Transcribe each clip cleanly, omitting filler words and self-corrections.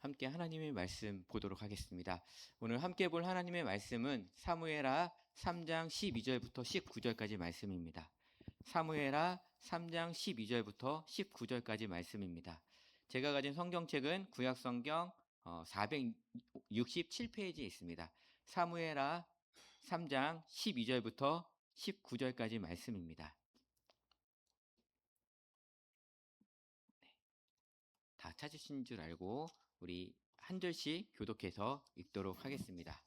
함께 하나님의 말씀 보도록 하겠습니다. 오늘 함께 볼 하나님의 말씀은 사무엘하 3장 12절부터 19절까지 말씀입니다. 사무엘하 3장 12절부터 19절까지 말씀입니다. 제가 가진 성경책은 구약성경 467페이지에 있습니다. 사무엘하 3장 12절부터 19절까지 말씀입니다. 다 찾으신 줄 알고 우리 한 절씩 교독해서 읽도록 하겠습니다.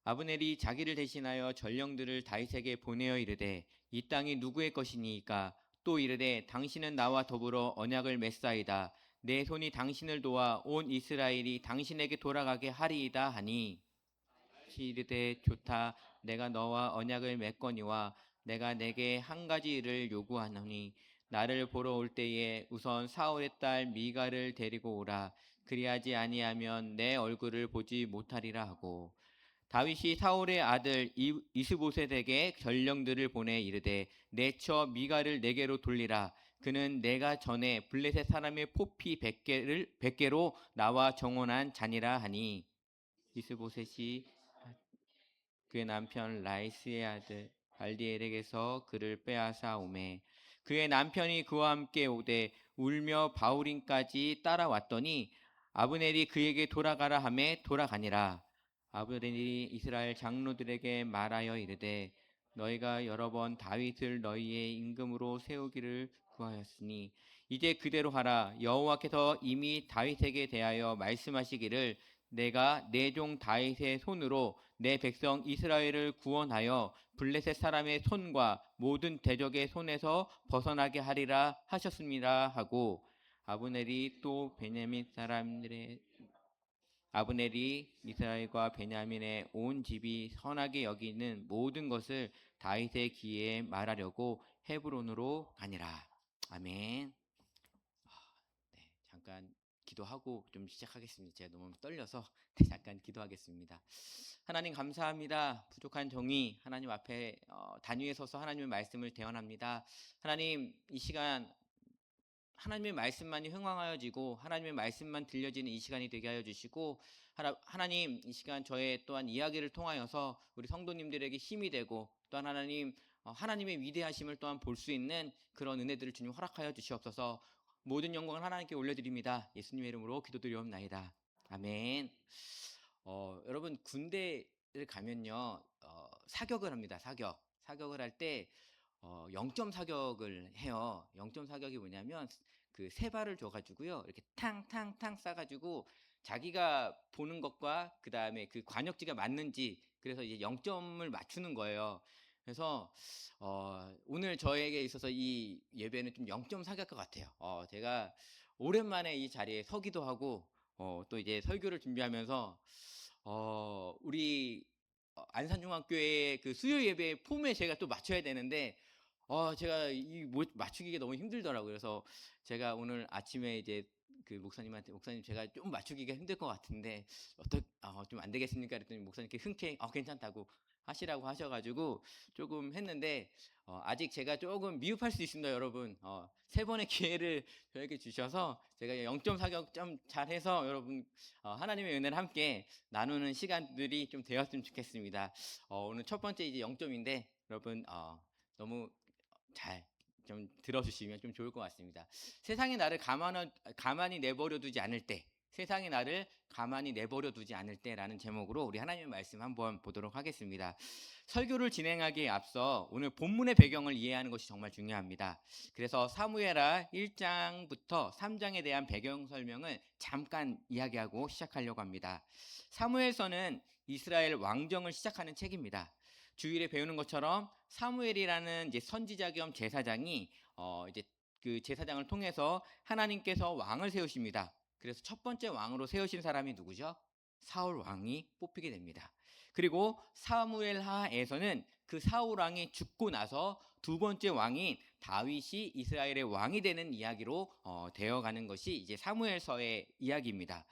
아브넬이 자기를 대신하여 전령들을 다윗에게 보내어 이르되 이 땅이 누구의 것이니이까? 또 이르되 당신은 나와 더불어 언약을 맺사이다. 내 손이 당신을 도와 온 이스라엘이 당신에게 돌아가게 하리이다 하니, 이르되 좋다. 내가 너와 언약을 맺거니와 내가 내게 한 가지 일을 요구하노니 나를 보러 올 때에 우선 사울의 딸 미가를 데리고 오라. 그리하지 아니하면 내 얼굴을 보지 못하리라 하고, 다윗이 사울의 아들 이스보셋에게 전령들을 보내 이르되 내쳐 미가를 내게로 돌리라. 그는 내가 전에 블레셋 사람의 포피 100개로 나와 정혼한 자니라 하니, 이스보셋이 그의 남편 라이스의 아들 발디엘에게서 그를 빼앗아 오매, 그의 남편이 그와 함께 오되 울며 바울임까지 따라왔더니 아브넬이 그에게 돌아가라 하매 돌아가니라. 아브넬이 이스라엘 장로들에게 말하여 이르되 너희가 여러 번 다윗을 너희의 임금으로 세우기를 구하였으니 이제 그대로 하라. 여호와께서 이미 다윗에게 대하여 말씀하시기를 내가 내 종 다윗의 손으로 내 백성 이스라엘을 구원하여 블레셋 사람의 손과 모든 대적의 손에서 벗어나게 하리라 하셨습니다 하고, 아브넬이 이스라엘과 베냐민의 온 집이 선하게 여기는 모든 것을 다윗의 귀에 말하려고 헤브론으로 가니라. 아멘. 네, 잠깐 기도하고 좀 시작하겠습니다. 제가 너무 떨려서 잠깐 기도하겠습니다. 하나님 감사합니다. 부족한 정의 하나님 앞에 단위에 서서 하나님의 말씀을 대언합니다. 하나님, 이 시간 하나님의 말씀만이 흥황하여지고 하나님의 말씀만 들려지는 이 시간이 되게 하여 주시고, 하나님 이 시간 저의 또한 이야기를 통하여서 우리 성도님들에게 힘이 되고, 또한 하나님 하나님의 위대하심을 또한 볼 수 있는 그런 은혜들을 주님 허락하여 주시옵소서. 모든 영광을 하나님께 올려드립니다. 예수님의 이름으로 기도드리옵나이다. 아멘. 여러분, 군대를 가면요 사격을 합니다. 사격을 할 때 0점 사격을 해요. 0점 사격이 뭐냐면 그 세 발을 줘가지고요 이렇게 탕탕탕 쏴가지고 자기가 보는 것과 그 다음에 그 관역지가 맞는지, 그래서 이제 0점을 맞추는 거예요. 그래서 오늘 저에게 있어서 이 예배는 좀 0점 사격 것 같아요. 제가 오랜만에 이 자리에 서기도 하고 또 이제 설교를 준비하면서 우리 안산중학교의 그 수요 예배 폼에 제가 또 맞춰야 되는데 제가 이 맞추기가 너무 힘들더라고요. 그래서 제가 오늘 아침에 이제 그 목사님한테, 목사님 제가 좀 맞추기가 힘들 것 같은데 좀 안 되겠습니까? 그랬더니 목사님께 흔쾌히 괜찮다고 하시라고 하셔가지고 조금 했는데 아직 제가 조금 미흡할 수 있습니다, 여러분. 세 번의 기회를 저에게 주셔서 제가 0점 사격 좀 잘해서 여러분 하나님의 은혜를 함께 나누는 시간들이 좀 되었으면 좋겠습니다. 오늘 첫 번째 이제 0점인데 여러분 너무 잘 좀 들어주시면 좀 좋을 것 같습니다. 세상이 나를 가만히 내버려 두지 않을 때, 세상이 나를 가만히 내버려 두지 않을 때라는 제목으로 우리 하나님의 말씀 한번 보도록 하겠습니다. 설교를 진행하기에 앞서 오늘 본문의 배경을 이해하는 것이 정말 중요합니다. 그래서 사무엘하 1장부터 3장에 대한 배경 설명을 잠깐 이야기하고 시작하려고 합니다. 사무엘서는 이스라엘 왕정을 시작하는 책입니다. 주일에 배우는 것처럼 사무엘이라는 이제 선지자 겸 제사장이 이제 그 제사장을 통해서 하나님께서 왕을 세우십니다. 그래서 첫 번째 왕으로 세우신 사람이 누구죠? 사울 왕이 뽑히게 됩니다. 그리고 사무엘하에서는 그 사울 왕이 죽고 나서 두 번째 왕인 다윗이 이스라엘의 왕이 되는 이야기로 되어가는 것이 이제 사무엘서의 이야기입니다.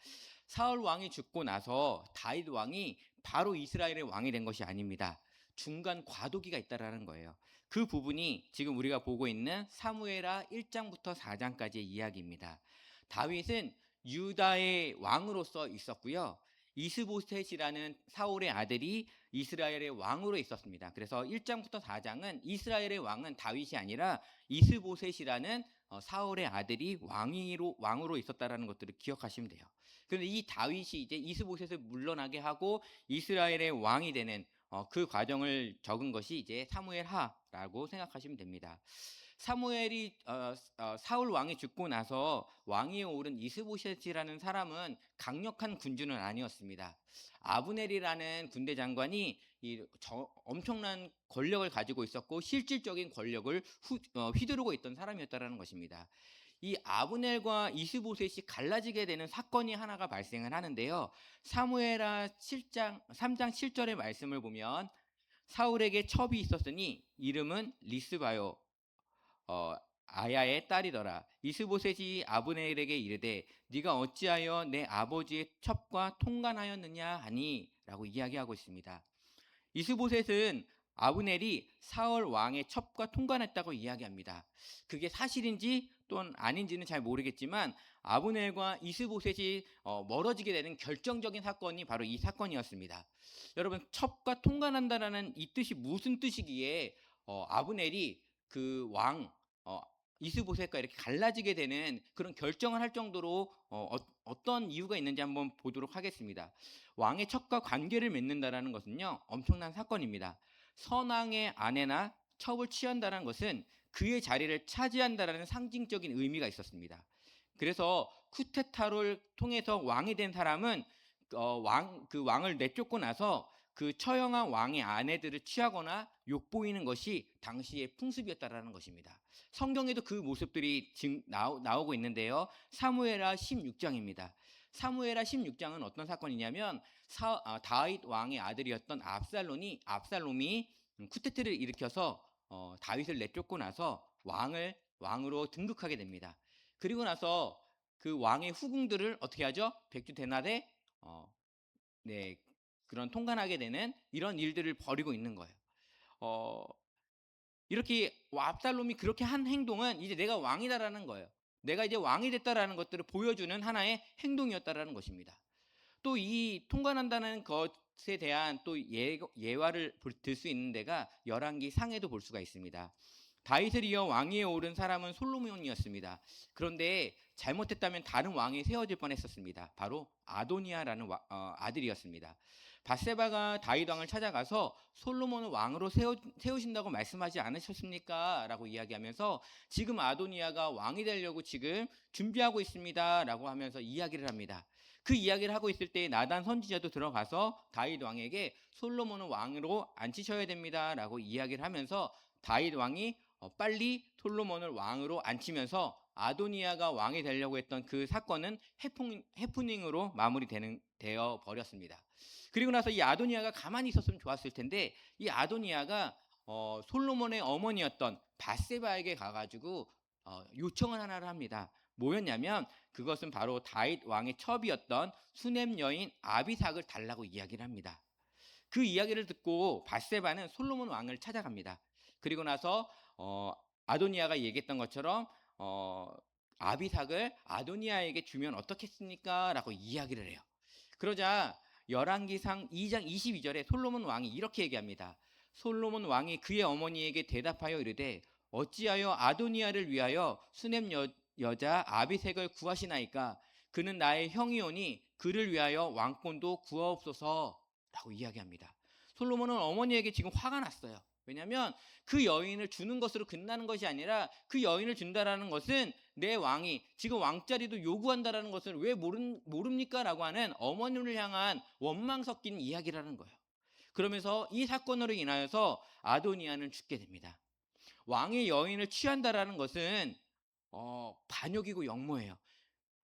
사울 왕이 죽고 나서 다윗 왕이 바로 이스라엘의 왕이 된 것이 아닙니다. 중간 과도기가 있다라는 거예요. 그 부분이 지금 우리가 보고 있는 사무엘하 1장부터 4장까지의 이야기입니다. 다윗은 유다의 왕으로서 있었고요. 이스보셋이라는 사울의 아들이 이스라엘의 왕으로 있었습니다. 그래서 1장부터 4장은 이스라엘의 왕은 다윗이 아니라 이스보셋이라는 사울의 아들이 왕으로 있었다라는 것들을 기억하시면 돼요. 그런데 이 다윗이 이제 이스보셋을 물러나게 하고 이스라엘의 왕이 되는 그 과정을 적은 것이 이제 사무엘하라고 생각하시면 됩니다. 사무엘이 사울 왕이 죽고 나서 왕위에 오른 이스보셋이라는 사람은 강력한 군주는 아니었습니다. 아브넬이라는 군대 장관이 엄청난 권력을 가지고 있었고 실질적인 권력을 휘두르고 있던 사람이었다라는 것입니다. 이 아브넬과 이스보셋이 갈라지게 되는 사건이 하나가 발생을 하는데요. 사무엘하 3장 7절의 말씀을 보면 사울에게 첩이 있었으니 이름은 리스바요 아야의 딸이더라. 이스보셋이 아브넬에게 이르되 네가 어찌하여 내 아버지의 첩과 통간하였느냐 하니 라고 이야기하고 있습니다. 이스보셋은 아브넬이 사울 왕의 첩과 통관했다고 이야기합니다. 그게 사실인지 또는 아닌지는 잘 모르겠지만 아브넬과 이스보셋이 멀어지게 되는 결정적인 사건이 바로 이 사건이었습니다. 여러분, 첩과 통관한다라는 이 뜻이 무슨 뜻이기에 아브넬이 그 왕 이스보셋과 이렇게 갈라지게 되는 그런 결정을 할 정도로 어떤 이유가 있는지 한번 보도록 하겠습니다. 왕의 첩과 관계를 맺는다라는 것은요, 엄청난 사건입니다. 선왕의 아내나 첩을 취한다는 것은 그의 자리를 차지한다라는 상징적인 의미가 있었습니다. 그래서 쿠데타를 통해서 왕이 된 사람은 그 왕을 내쫓고 나서 그 처형한 왕의 아내들을 취하거나 욕보이는 것이 당시의 풍습이었다라는 것입니다. 성경에도 그 모습들이 지금 나오고 있는데요. 사무엘하 16장입니다. 사무엘하 16장은 어떤 사건이냐면 다윗 왕의 아들이었던 압살롬이 쿠데타를 일으켜서 다윗을 내쫓고 나서 왕으로 등극하게 됩니다. 그리고 나서 그 왕의 후궁들을 어떻게 하죠? 백주대낮에 그런 통관하게 되는 이런 일들을 벌이고 있는 거예요. 이렇게 압살롬이 그렇게 한 행동은 이제 내가 왕이다라는 거예요. 내가 이제 왕이 됐다라는 것들을 보여주는 하나의 행동이었다라는 것입니다. 또 이 통관한다는 것에 대한 또 예화를 들 수 있는 데가 열왕기 상에도 볼 수가 있습니다. 다윗을 이어 왕위에 오른 사람은 솔로몬이었습니다. 그런데 잘못했다면 다른 왕이 세워질 뻔했었습니다. 바로 아도니아라는 아들이었습니다. 밧세바가 다윗 왕을 찾아가서 솔로몬을 왕으로 세우신다고 말씀하지 않으셨습니까? 라고 이야기하면서 지금 아도니아가 왕이 되려고 지금 준비하고 있습니다. 라고 하면서 이야기를 합니다. 그 이야기를 하고 있을 때 나단 선지자도 들어가서 다윗 왕에게 솔로몬은 왕으로 앉히셔야 됩니다. 라고 이야기를 하면서 다윗 왕이 빨리 솔로몬을 왕으로 앉히면서 아도니아가 왕이 되려고 했던 그 사건은 해프닝으로 마무리되어 버렸습니다. 그리고 나서 이 아도니아가 가만히 있었으면 좋았을 텐데 이 아도니아가 솔로몬의 어머니였던 밧세바에게 가가지고 요청을 하나를 합니다. 뭐였냐면 그것은 바로 다윗 왕의 첩이었던 수넴 여인 아비삭을 달라고 이야기를 합니다. 그 이야기를 듣고 밧세바는 솔로몬 왕을 찾아갑니다. 그리고 나서 아도니아가 얘기했던 것처럼 아비삭을 아도니아에게 주면 어떻겠습니까? 라고 이야기를 해요. 그러자 열왕기상 2장 22절에 솔로몬 왕이 이렇게 얘기합니다. 솔로몬 왕이 그의 어머니에게 대답하여 이르되 어찌하여 아도니아를 위하여 수넴 여자 아비색을 구하시나이까? 그는 나의 형이오니 그를 위하여 왕권도 구하옵소서 라고 이야기합니다. 솔로몬은 어머니에게 지금 화가 났어요. 왜냐하면 그 여인을 주는 것으로 끝나는 것이 아니라 그 여인을 준다라는 것은 내 왕이 지금 왕자리도 요구한다라는 것을 왜 모릅니까? 라고 하는 어머니를 향한 원망 섞인 이야기라는 거예요. 그러면서 이 사건으로 인하여서 아도니아는 죽게 됩니다. 왕의 여인을 취한다라는 것은 반역이고 역모예요.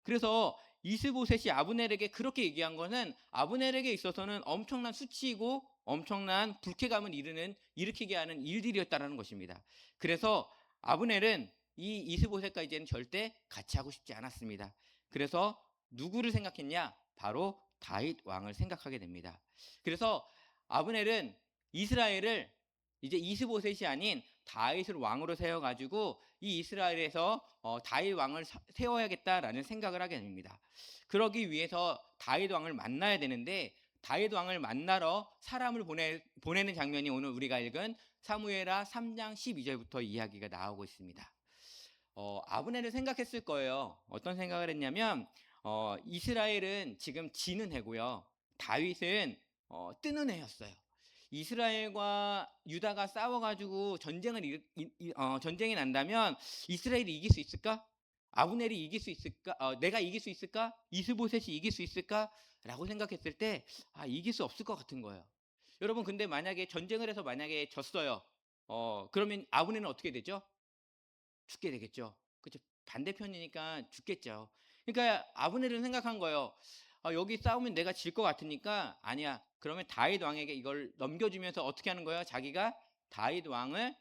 그래서 이스보셋이 아브넬에게 그렇게 얘기한 것은 아브넬에게 있어서는 엄청난 수치이고 엄청난 불쾌감을 일으키게 하는 일들이었다는 것입니다. 그래서 아브넬은 이 이스보셋과 이제는 절대 같이 하고 싶지 않았습니다. 그래서 누구를 생각했냐? 바로 다윗 왕을 생각하게 됩니다. 그래서 아브넬은 이스라엘을 이제 이스보셋이 아닌 다윗을 왕으로 세워가지고 이 이스라엘에서 다윗 왕을 세워야겠다라는 생각을 하게 됩니다. 그러기 위해서 다윗 왕을 만나야 되는데 다윗 왕을 만나러 사람을 보내는 장면이 오늘 우리가 읽은 사무엘하 3장 12절부터 이야기가 나오고 있습니다. 아브넬을 생각했을 거예요. 어떤 생각을 했냐면 이스라엘은 지금 지는 해고요. 다윗은 뜨는 해였어요. 이스라엘과 유다가 싸워가지고 전쟁이 난다면 이스라엘이 이길 수 있을까? 아브넬이 이길 수 있을까? 내가 이길 수 있을까? 이스보셋이 이길 수 있을까? 라고 생각했을 때 이길 수 없을 것 같은 거예요. 여러분 근데 만약에 전쟁을 해서 만약에 졌어요. 그러면 아브넬은 어떻게 되죠? 죽게 되겠죠. 그죠? 반대편이니까 죽겠죠. 그러니까 아브넬은 생각한 거예요. 여기 싸우면 내가 질 것 같으니까 아니야. 그러면 다윗 왕에게 이걸 넘겨주면서 어떻게 하는 거예요? 자기가 다윗 왕을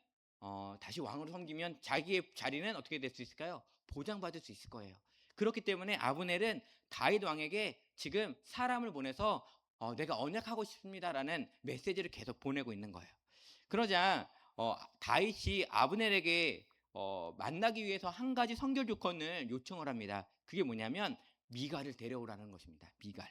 다시 왕으로 섬기면 자기의 자리는 어떻게 될 수 있을까요? 보장받을 수 있을 거예요. 그렇기 때문에 아브넬은 다윗 왕에게 지금 사람을 보내서 내가 언약하고 싶습니다라는 메시지를 계속 보내고 있는 거예요. 그러자 다윗이 아브넬에게 만나기 위해서 한 가지 선결 조건을 요청을 합니다. 그게 뭐냐면 미갈을 데려오라는 것입니다. 미갈.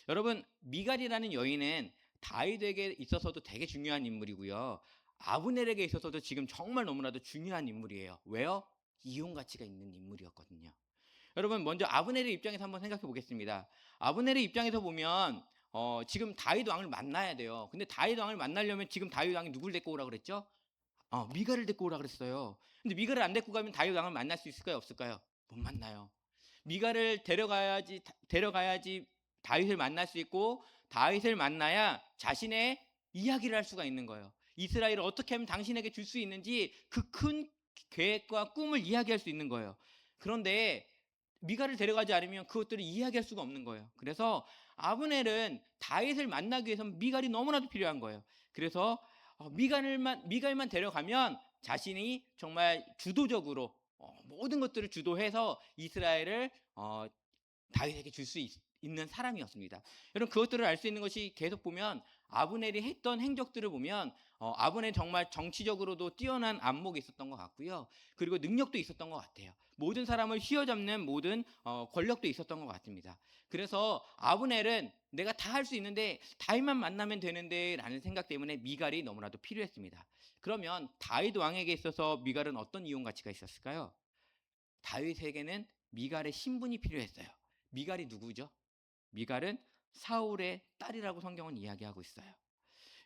여러분 미갈이라는 여인은 다윗에게 있어서도 되게 중요한 인물이고요. 아브넬에게 있어서도 지금 정말 너무나도 중요한 인물이에요. 왜요? 이용 가치가 있는 인물이었거든요. 여러분 먼저 아브넬의 입장에서 한번 생각해 보겠습니다. 아브넬의 입장에서 보면 지금 다윗 왕을 만나야 돼요. 근데 다윗 왕을 만나려면 지금 다윗 왕이 누굴 데리고 오라 그랬죠? 미갈을 데리고 오라 그랬어요. 근데 미갈을 안 데리고 가면 다윗 왕을 만날 수 있을까요? 없을까요? 못 만나요. 미갈을 데려가야지 다윗을 만날 수 있고 다윗을 만나야 자신의 이야기를 할 수가 있는 거예요. 이스라엘을 어떻게 하면 당신에게 줄 수 있는지 그 큰 계획과 꿈을 이야기할 수 있는 거예요. 그런데 미갈을 데려가지 않으면 그것들을 이야기할 수가 없는 거예요. 그래서 아브넬은 다윗을 만나기 위해서는 미갈이 너무나도 필요한 거예요. 그래서 미갈만 데려가면 자신이 정말 주도적으로 모든 것들을 주도해서 이스라엘을 다윗에게 줄 수 있는 사람이었습니다. 여러분 그것들을 알 수 있는 것이 계속 보면 아브넬이 했던 행적들을 보면 아브넬 정말 정치적으로도 뛰어난 안목이 있었던 것 같고요. 그리고 능력도 있었던 것 같아요. 모든 사람을 휘어잡는 모든 권력도 있었던 것 같습니다. 그래서 아브넬은 내가 다 할 수 있는데 다윗만 만나면 되는데 라는 생각 때문에 미갈이 너무나도 필요했습니다. 그러면 다윗 왕에게 있어서 미갈은 어떤 이용 가치가 있었을까요? 다윗에게는 미갈의 신분이 필요했어요. 미갈이 누구죠? 미갈은 사울의 딸이라고 성경은 이야기하고 있어요.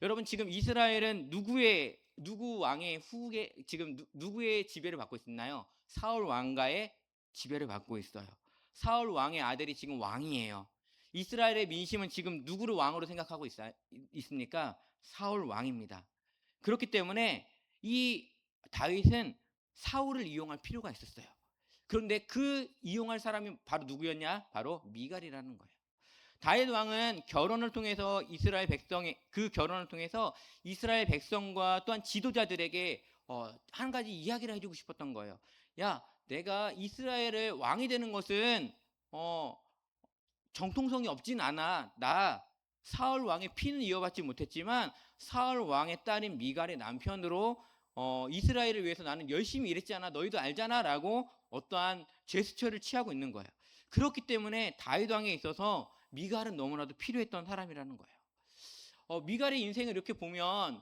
여러분 지금 이스라엘은 누구 왕의 후계 지금 누구의 지배를 받고 있나요? 사울 왕가의 지배를 받고 있어요. 사울 왕의 아들이 지금 왕이에요. 이스라엘의 민심은 지금 누구를 왕으로 생각하고 있습니까? 사울 왕입니다. 그렇기 때문에 이 다윗은 사울을 이용할 필요가 있었어요. 그런데 그 이용할 사람이 바로 누구였냐? 바로 미갈이라는 거예요. 다윗 왕은 결혼을 통해서 그 결혼을 통해서 이스라엘 백성과 또한 지도자들에게 한 가지 이야기를 해주고 싶었던 거예요. 야, 내가 이스라엘의 왕이 되는 것은 정통성이 없진 않아. 나 사울 왕의 피는 이어받지 못했지만 사울 왕의 딸인 미갈의 남편으로 이스라엘을 위해서 나는 열심히 일했잖아. 너희도 알잖아라고 어떠한 제스처를 취하고 있는 거예요. 그렇기 때문에 다윗 왕에 있어서 미갈은 너무나도 필요했던 사람이라는 거예요. 미갈의 인생을 이렇게 보면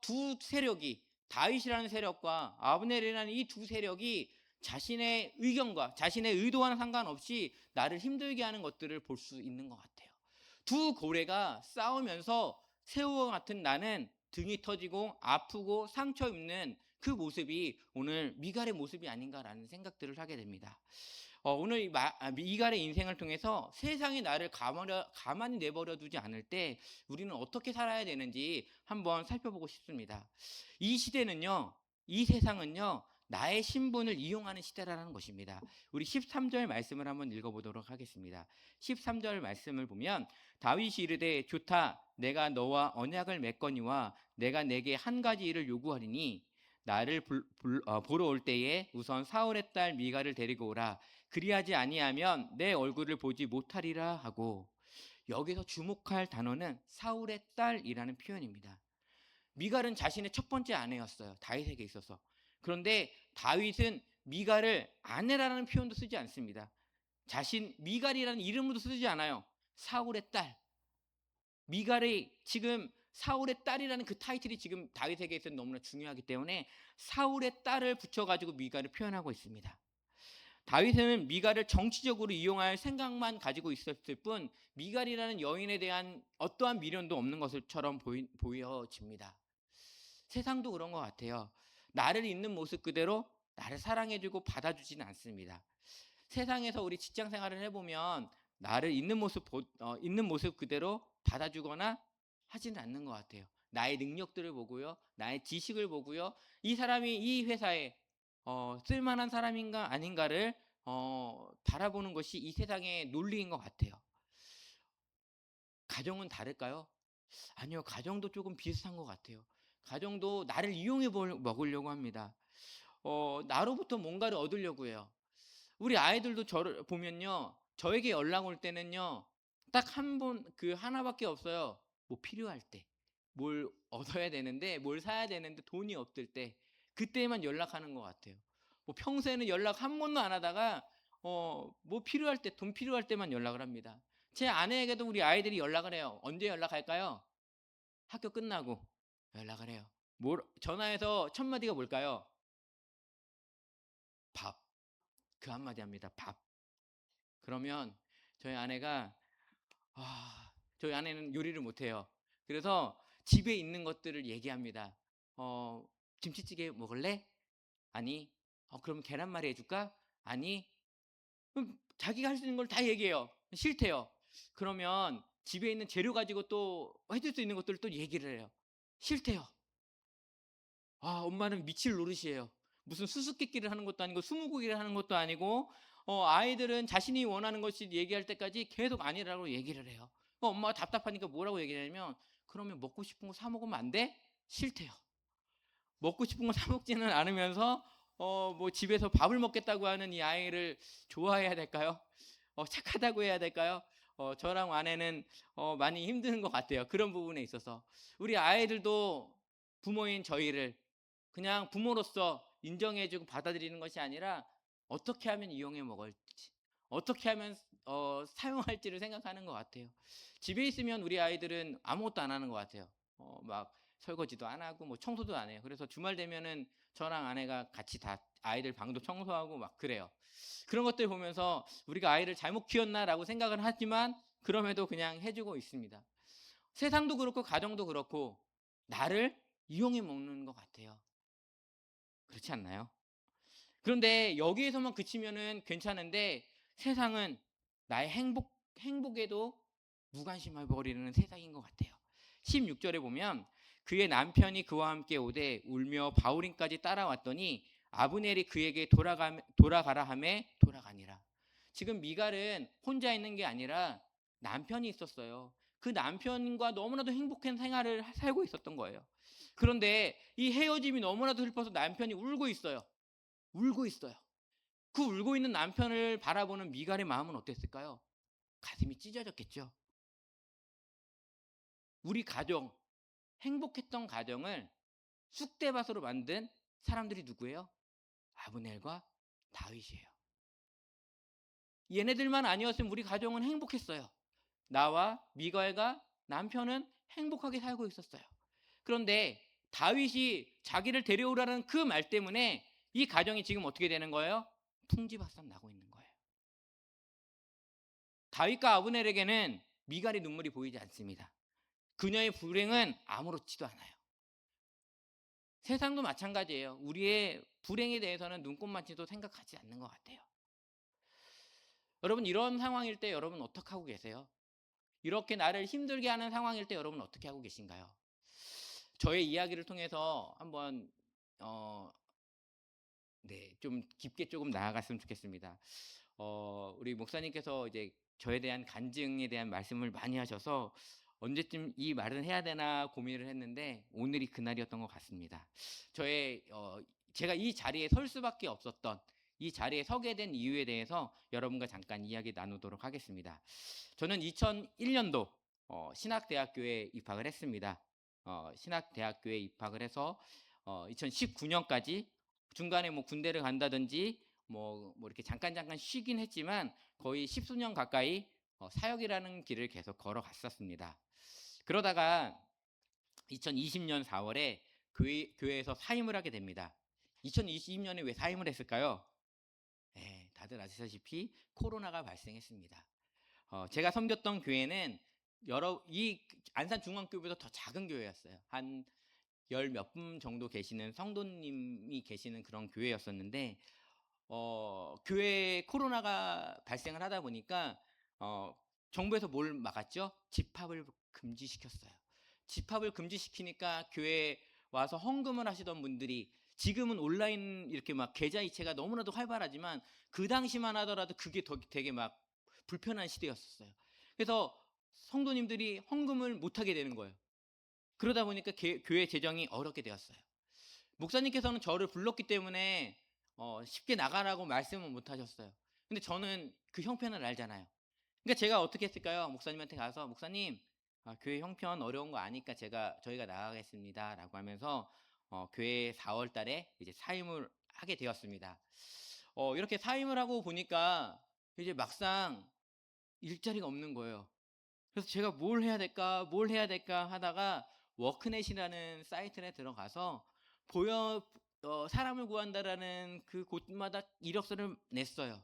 두 세력이 다윗이라는 세력과 아브넬이라는 이 두 세력이 자신의 의견과 자신의 의도와는 상관없이 나를 힘들게 하는 것들을 볼 수 있는 것 같아요. 두 고래가 싸우면서 새우와 같은 나는 등이 터지고 아프고 상처 입는 그 모습이 오늘 미갈의 모습이 아닌가라는 생각들을 하게 됩니다. 오늘 미갈의 인생을 통해서 세상이 나를 가만히 내버려 두지 않을 때 우리는 어떻게 살아야 되는지 한번 살펴보고 싶습니다. 이 시대는요, 이 세상은요, 나의 신분을 이용하는 시대라는 것입니다. 우리 13절 말씀을 한번 읽어보도록 하겠습니다. 13절 말씀을 보면 다윗이 이르되 좋다 내가 너와 언약을 맺거니와 내가 내게 한 가지 일을 요구하리니 나를 보러 올 때에 우선 사울의 딸 미갈을 데리고 오라. 그리하지 아니하면 내 얼굴을 보지 못하리라 하고 여기서 주목할 단어는 사울의 딸이라는 표현입니다. 미갈은 자신의 첫 번째 아내였어요. 다윗에게 있어서. 그런데 다윗은 미갈을 아내라는 표현도 쓰지 않습니다. 미갈이라는 이름으로 쓰지 않아요. 사울의 딸. 미갈이 지금 사울의 딸이라는 그 타이틀이 지금 다윗에게 있어서 너무나 중요하기 때문에 사울의 딸을 붙여가지고 미갈을 표현하고 있습니다. 다윗은 미갈을 정치적으로 이용할 생각만 가지고 있었을 뿐 미갈이라는 여인에 대한 어떠한 미련도 없는 것처럼 보여집니다. 세상도 그런 것 같아요. 나를 있는 모습 그대로 나를 사랑해주고 받아주지는 않습니다. 세상에서 우리 직장 생활을 해보면 나를 있는 모습 그대로 받아주거나 하지는 않는 것 같아요. 나의 능력들을 보고요, 나의 지식을 보고요, 이 사람이 이 회사에 쓸만한 사람인가 아닌가를 바라보는 것이 이 세상의 논리인 것 같아요. 가정은 다를까요? 아니요, 가정도 조금 비슷한 것 같아요. 가정도 나를 이용해 먹으려고 합니다. 나로부터 뭔가를 얻으려고 해요. 우리 아이들도 저를 보면요, 저에게 연락 올 때는요, 딱 한 번, 그 하나밖에 없어요. 뭐 필요할 때, 뭘 얻어야 되는데, 뭘 사야 되는데 돈이 없을 때, 그때만 연락하는 것 같아요. 뭐 평소에는 연락 한 번도 안 하다가, 뭐 필요할 때, 돈 필요할 때만 연락을 합니다. 제 아내에게도 우리 아이들이 연락을 해요. 언제 연락할까요? 학교 끝나고 연락을 해요. 전화해서 첫 마디가 뭘까요? 밥. 그 한마디 합니다. 밥. 그러면 저희 아내가 저희 아내는 요리를 못해요. 그래서 집에 있는 것들을 얘기합니다. 김치찌개 먹을래? 아니. 그럼 계란말이 해줄까? 아니. 자기가 할 수 있는 걸 다 얘기해요. 싫대요. 그러면 집에 있는 재료 가지고 또 해줄 수 있는 것들을 또 얘기를 해요. 싫대요. 엄마는 미칠 노릇이에요. 무슨 수수께끼를 하는 것도 아니고 스무고개를 하는 것도 아니고 아이들은 자신이 원하는 것이 얘기할 때까지 계속 아니라고 얘기를 해요. 엄마가 답답하니까 뭐라고 얘기하냐면 그러면 먹고 싶은 거 사 먹으면 안 돼? 싫대요. 먹고 싶은 거 사 먹지는 않으면서 뭐 집에서 밥을 먹겠다고 하는 이 아이를 좋아해야 될까요? 착하다고 해야 될까요? 저랑 아내는 많이 힘든 것 같아요. 그런 부분에 있어서 우리 아이들도 부모인 저희를 그냥 부모로서 인정해주고 받아들이는 것이 아니라 어떻게 하면 이용해 먹을지, 어떻게 하면 사용할지를 생각하는 것 같아요. 집에 있으면 우리 아이들은 아무것도 안 하는 것 같아요. 막 설거지도 안 하고 뭐 청소도 안 해요. 그래서 주말 되면은 저랑 아내가 같이 다 아이들 방도 청소하고 막 그래요. 그런 것들 보면서 우리가 아이를 잘못 키웠나라고 생각을 하지만 그럼에도 그냥 해주고 있습니다. 세상도 그렇고 가정도 그렇고 나를 이용해 먹는 것 같아요. 그렇지 않나요? 그런데 여기에서만 그치면은 괜찮은데 세상은 나의 행복에도 무관심해 버리는 세상인 것 같아요. 16절에 보면 그의 남편이 그와 함께 오되 울며 바울인까지 따라왔더니 아브넬이 그에게 돌아가라 하매 돌아가니라. 지금 미갈은 혼자 있는 게 아니라 남편이 있었어요. 그 남편과 너무나도 행복한 생활을 살고 있었던 거예요. 그런데 이 헤어짐이 너무나도 슬퍼서 남편이 울고 있어요. 울고 있어요. 그 울고 있는 남편을 바라보는 미갈의 마음은 어땠을까요? 가슴이 찢어졌겠죠. 우리 가정, 행복했던 가정을 쑥대밭으로 만든 사람들이 누구예요? 아브넬과 다윗이에요. 얘네들만 아니었으면 우리 가정은 행복했어요. 나와 미갈과 남편은 행복하게 살고 있었어요. 그런데 다윗이 자기를 데려오라는 그 말 때문에 이 가정이 지금 어떻게 되는 거예요? 풍지박산 나고 있는 거예요. 다윗과 아브넬에게는 미갈의 눈물이 보이지 않습니다. 그녀의 불행은 아무렇지도 않아요. 세상도 마찬가지예요. 우리의 불행에 대해서는 눈꼽만치도 생각하지 않는 것 같아요. 여러분 이런 상황일 때 여러분 어떻게 하고 계세요? 이렇게 나를 힘들게 하는 상황일 때 여러분 어떻게 하고 계신가요? 저의 이야기를 통해서 한번 좀 깊게 조금 나아갔으면 좋겠습니다. 우리 목사님께서 이제 저에 대한 간증에 대한 말씀을 많이 하셔서 언제쯤 이 말은 해야 되나 고민을 했는데 오늘이 그날이었던 것 같습니다. 제가 이 자리에 설 수밖에 없었던 이 자리에 서게 된 이유에 대해서 여러분과 잠깐 이야기 나누도록 하겠습니다. 저는 2001년도 신학대학교에 입학을 했습니다. 신학대학교에 입학을 해서 2019년까지 중간에 뭐 군대를 간다든지 뭐 이렇게 잠깐 쉬긴 했지만 거의 10수년 가까이 사역이라는 길을 계속 걸어갔었습니다. 그러다가 2020년 4월에 교회에서 사임을 하게 됩니다. 2020년에 왜 사임을 했을까요? 네, 다들 아시다시피 코로나가 발생했습니다. 제가 섬겼던 교회는 이 안산 중앙교회보다 더 작은 교회였어요. 한 열 몇 분 정도 계시는 성도님이 계시는 그런 교회였었는데 교회에 코로나가 발생을 하다 보니까 정부에서 뭘 막았죠? 집합을 금지시켰어요. 집합을 금지시키니까 교회에 와서 헌금을 하시던 분들이 지금은 온라인 이렇게 막 계좌 이체가 너무나도 활발하지만 그 당시만 하더라도 그게 되게 막 불편한 시대였었어요. 그래서 성도님들이 헌금을 못하게 되는 거예요. 그러다 보니까 교회 재정이 어렵게 되었어요. 목사님께서는 저를 불렀기 때문에 쉽게 나가라고 말씀은 못 하셨어요. 근데 저는 그 형편을 알잖아요. 그러니까 제가 어떻게 했을까요? 목사님한테 가서 목사님, 교회 형편 어려운 거 아니까 저희가 나가겠습니다라고 하면서 교회 4월 달에 이제 사임을 하게 되었습니다. 이렇게 사임을 하고 보니까 이제 막상 일자리가 없는 거예요. 그래서 제가 뭘 해야 될까 하다가 워크넷이라는 사이트에 들어가서 사람을 구한다라는 그 곳마다 이력서를 냈어요.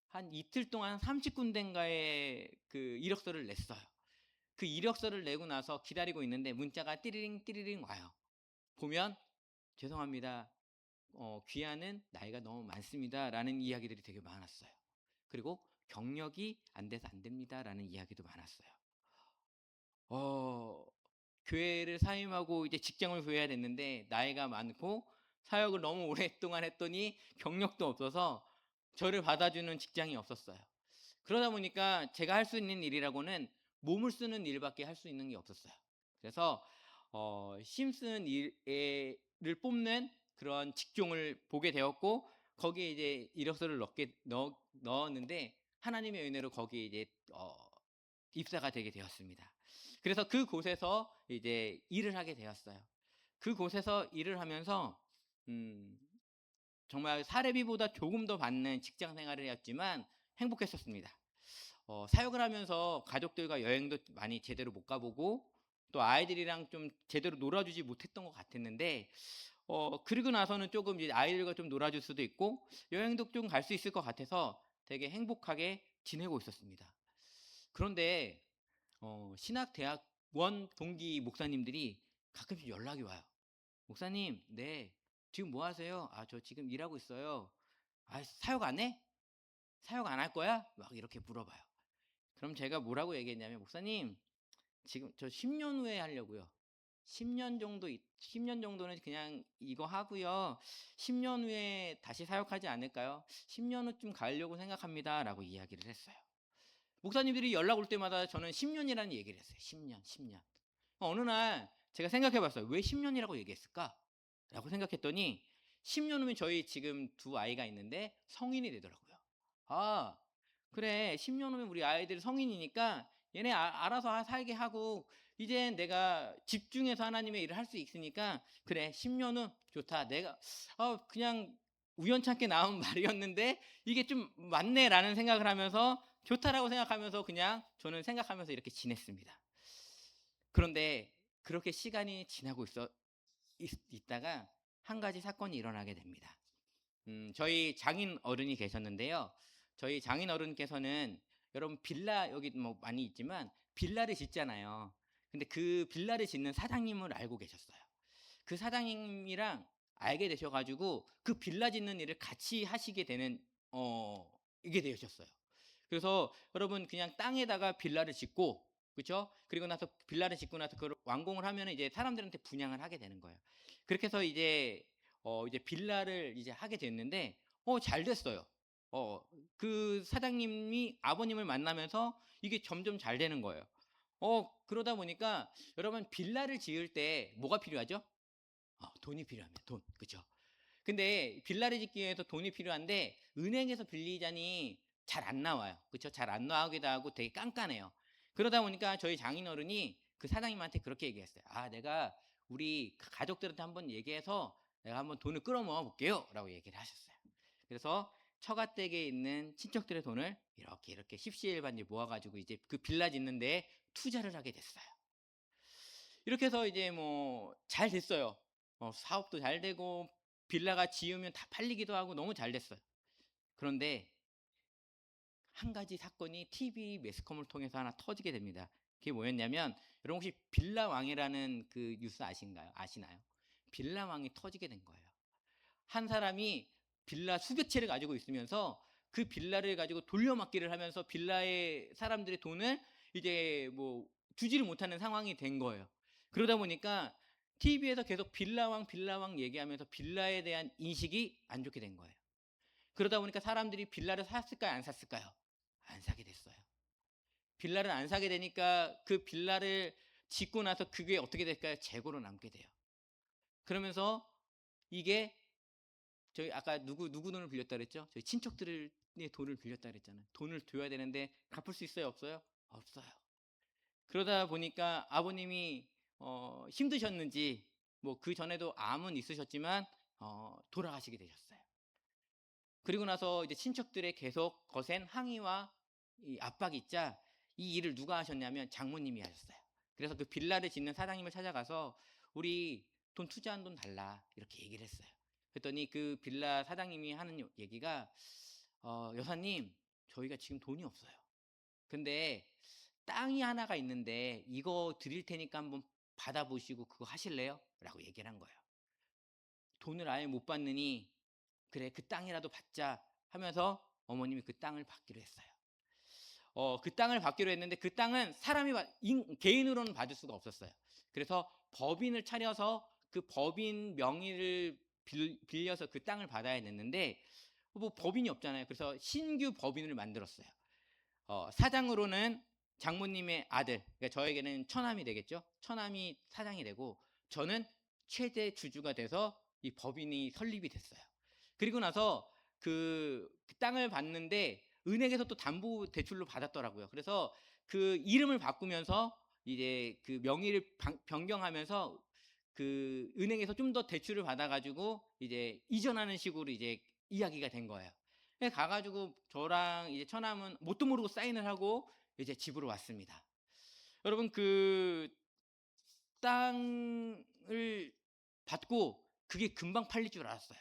한 이틀 동안 30군데인가에 그 이력서를 냈어요. 그 이력서를 내고 나서 기다리고 있는데 문자가 띠리링 띠리링 와요. 보면 죄송합니다. 귀하는 나이가 너무 많습니다. 라는 이야기들이 되게 많았어요. 그리고 경력이 안 돼서 안 됩니다. 라는 이야기도 많았어요. 교회를 사임하고 이제 직장을 구해야 됐는데 나이가 많고 사역을 너무 오랫동안 했더니 경력도 없어서 저를 받아주는 직장이 없었어요. 그러다 보니까 제가 할 수 있는 일이라고는 몸을 쓰는 일밖에 할 수 있는 게 없었어요. 그래서 힘쓰는 일을 뽑는 그런 직종을 보게 되었고 거기에 이제 이력서를 넣었는데 하나님의 은혜로 거기에 이제 입사가 되게 되었습니다. 그래서 그곳에서 이제 일을 하게 되었어요. 그곳에서 일을 하면서 정말 사례비보다 조금 더 받는 직장 생활을 했지만 행복했었습니다. 사역을 하면서 가족들과 여행도 많이 제대로 못 가보고 또 아이들이랑 좀 제대로 놀아주지 못했던 것 같았는데 그리고 나서는 조금 이제 아이들과 좀 놀아줄 수도 있고 여행도 좀 갈 수 있을 것 같아서 되게 행복하게 지내고 있었습니다. 그런데 신학대학원 동기 목사님들이 가끔씩 연락이 와요. 목사님, 네, 지금 뭐 하세요? 저 지금 일하고 있어요. 사역 안 해? 사역 안 할 거야? 막 이렇게 물어봐요. 그럼 제가 뭐라고 얘기했냐면, 목사님, 지금 저 10년 후에 하려고요. 10년 정도는 그냥 이거 하고요. 10년 후에 다시 사역하지 않을까요? 10년 후쯤 가려고 생각합니다. 라고 이야기를 했어요. 목사님들이 연락 올 때마다 저는 10년이라는 얘기를 했어요. 10년. 어느 날 제가 생각해 봤어요. 왜 10년이라고 얘기했을까? 라고 생각했더니 10년 후면 저희 지금 두 아이가 있는데 성인이 되더라고요. 그래. 10년 후면 우리 아이들 성인이니까 얘네 알아서 살게 하고 이제 내가 집중해서 하나님의 일을 할 수 있으니까 그래. 10년 후 좋다. 내가 그냥 우연찮게 나온 말이었는데 이게 좀 맞네라는 생각을 하면서 좋다라고 생각하면서 그냥 저는 생각하면서 이렇게 지냈습니다. 그런데 그렇게 시간이 지나고 있다가 한 가지 사건이 일어나게 됩니다. 저희 장인 어른이 계셨는데요. 저희 장인 어른께서는 여러분 빌라 여기 뭐 많이 있지만 빌라를 짓잖아요. 근데 그 빌라를 짓는 사장님을 알고 계셨어요. 그 사장님이랑 알게 되셔가지고 그 빌라 짓는 일을 같이 하시게 되는 이게 되셨어요. 그래서 여러분 그냥 땅에다가 빌라를 짓고 그렇죠? 그리고 나서 빌라를 짓고 나서 그걸 완공을 하면 이제 사람들한테 분양을 하게 되는 거예요. 그렇게 해서 이제 빌라를 이제 하게 됐는데 잘 됐어요. 그 사장님이 아버님을 만나면서 이게 점점 잘 되는 거예요. 그러다 보니까 여러분 빌라를 지을 때 뭐가 필요하죠? 돈이 필요합니다. 돈. 그죠? 근데 빌라를 짓기 위해서 돈이 필요한데 은행에서 빌리자니 잘 안 나와요. 그렇죠? 잘 안 나오기도 하고 되게 깐깐해요. 그러다 보니까 저희 장인어른이 그 사장님한테 그렇게 얘기했어요. 아, 내가 우리 가족들한테 한번 얘기해서 내가 한번 돈을 끌어모아 볼게요 라고 얘기를 하셨어요. 그래서 처가댁에 있는 친척들의 돈을 이렇게 십시일반지 모아가지고 이제 그 빌라 짓는 데 투자를 하게 됐어요. 이렇게 해서 이제 뭐 잘 됐어요. 사업도 잘 되고 빌라가 지으면 다 팔리기도 하고 너무 잘 됐어요. 그런데 한 가지 사건이 TV 매스컴을 통해서 하나 터지게 됩니다. 그게 뭐였냐면, 여러분 혹시 빌라왕이라는 그 뉴스 아시나요? 빌라왕이 터지게 된 거예요. 한 사람이 빌라 수백 채를 가지고 있으면서 그 빌라를 가지고 돌려막기를 하면서 빌라의 사람들의 돈을 이제 뭐 주지를 못하는 상황이 된 거예요. 그러다 보니까 TV에서 계속 빌라왕 얘기하면서 빌라에 대한 인식이 안 좋게 된 거예요. 그러다 보니까 사람들이 빌라를 샀을까요, 안 샀을까요? 안 사게 됐어요. 빌라를 안 사게 되니까 그 빌라를 짓고 나서 그게 어떻게 될까요? 재고로 남게 돼요. 그러면서 이게 저희 아까 누구 돈을 빌렸다 그랬죠? 저희 친척들의 돈을 빌렸다 그랬잖아요. 돈을 줘야 되는데 갚을 수 있어요, 없어요? 없어요. 그러다 보니까 아버님이 힘드셨는지 뭐 그 전에도 암은 있으셨지만 돌아가시게 되셨어요. 그리고 나서 이제 친척들의 계속 거센 항의와 이 압박이 있자 이 일을 누가 하셨냐면 장모님이 하셨어요. 그래서 그 빌라를 짓는 사장님을 찾아가서 우리 돈 투자한 돈 달라 이렇게 얘기를 했어요. 그랬더니 그 빌라 사장님이 하는 얘기가 여사님, 저희가 지금 돈이 없어요. 근데 땅이 하나가 있는데 이거 드릴 테니까 한번 받아보시고 그거 하실래요? 라고 얘기를 한 거예요. 돈을 아예 못 받느니 그래 그 땅이라도 받자 하면서 어머님이 그 땅을 받기로 했어요. 그 땅을 받기로 했는데 그 땅은 사람이 개인으로는 받을 수가 없었어요. 그래서 법인을 차려서 그 법인 명의를 빌려서 그 땅을 받아야 됐는데 뭐 법인이 없잖아요. 그래서 신규 법인을 만들었어요. 사장으로는 장모님의 아들, 그러니까 저에게는 처남이 되겠죠. 처남이 사장이 되고 저는 최대 주주가 돼서 이 법인이 설립이 됐어요. 그리고 나서 그 땅을 받는데 은행에서 또 담보 대출로 받았더라고요. 그래서 그 이름을 바꾸면서 이제 그 명의를 변경하면서 그 은행에서 좀 더 대출을 받아가지고 이제 이전하는 식으로 이제 이야기가 된 거예요. 가가지고 저랑 이제 처남은 뭣도 모르고 사인을 하고 이제 집으로 왔습니다. 여러분 그 땅을 받고 그게 금방 팔릴 줄 알았어요.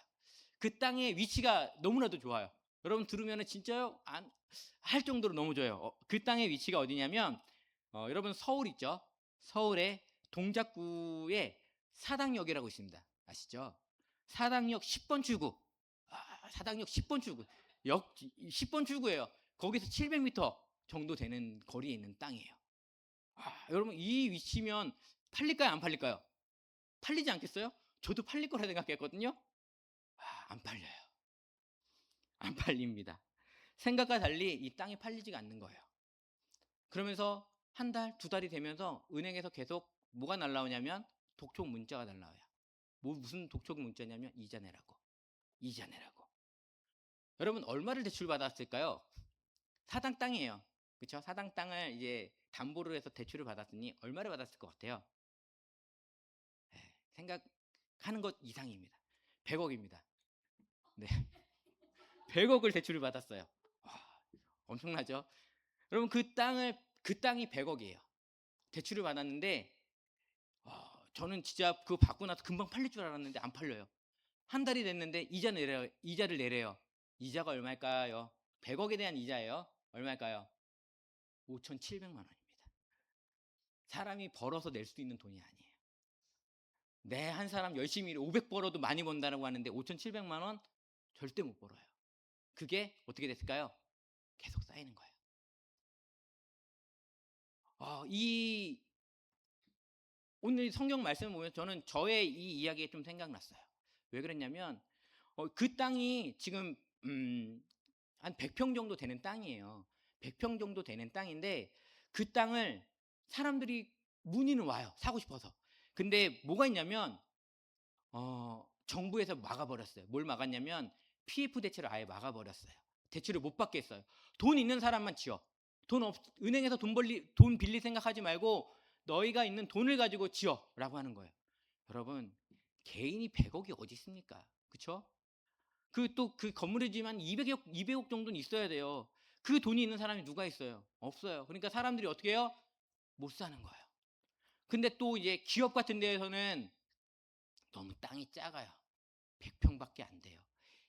그 땅의 위치가 너무나도 좋아요. 여러분 들으면 진짜요? 할 정도로 너무 좋아요. 그 땅의 위치가 어디냐면 여러분 서울 있죠? 서울의 동작구에 사당역이라고 있습니다. 아시죠? 사당역 10번 출구. 사당역 10번 출구. 역 10번 출구예요. 거기서 700m 정도 되는 거리에 있는 땅이에요. 여러분 이 위치면 팔릴까요, 안 팔릴까요? 팔리지 않겠어요? 저도 팔릴 거라 생각했거든요. 안 팔려요. 안 팔립니다. 생각과 달리 이 땅이 팔리지가 않는 거예요. 그러면서 한 달, 두 달이 되면서 은행에서 계속 뭐가 날라오냐면 독촉 문자가 날라와요. 무슨 독촉 문자냐면 이자 내라고. 이자 내라고. 여러분 얼마를 대출 받았을까요? 사당 땅이에요. 그렇죠? 사당 땅을 이제 담보로 해서 대출을 받았으니 얼마를 받았을 것 같아요? 생각하는 것 이상입니다. 100억입니다. 네. 100억을 대출을 받았어요. 엄청나죠? 여러분 그 땅이 100억이에요. 대출을 받았는데 저는 진짜 그거 받고 나서 금방 팔릴 줄 알았는데 안 팔려요. 한 달이 됐는데 이자를 내래요. 이자가 얼마일까요? 100억에 대한 이자예요. 얼마일까요? 5,700만 원입니다. 사람이 벌어서 낼 수 있는 돈이 아니에요. 한 사람 열심히 500 벌어도 많이 번다라고 하는데 5,700만 원 절대 못 벌어요. 그게 어떻게 됐을까요? 계속 쌓이는 거예요. 오늘 성경 말씀을 보면 저는 저의 이 이야기에 좀 생각났어요. 왜 그랬냐면 그 땅이 지금 한 100평 정도 되는 땅이에요. 100평 정도 되는 땅인데 그 땅을 사람들이 문의는 와요. 사고 싶어서. 근데 뭐가 있냐면 정부에서 막아버렸어요. 뭘 막았냐면 PF 대출을 아예 막아버렸어요. 대출을 못 받게 했어요. 돈 있는 사람만 지어. 은행에서 돈 빌릴 생각하지 말고 너희가 있는 돈을 가지고 지어라고 하는 거예요. 여러분, 개인이 100억이 어디 있습니까? 그렇죠? 그 건물이지만 200억 정도는 있어야 돼요. 그 돈이 있는 사람이 누가 있어요? 없어요. 그러니까 사람들이 어떻게 해요? 못 사는 거예요. 근데 또 이제 기업 같은 데에서는 너무 땅이 작아요. 100평밖에 안 돼요.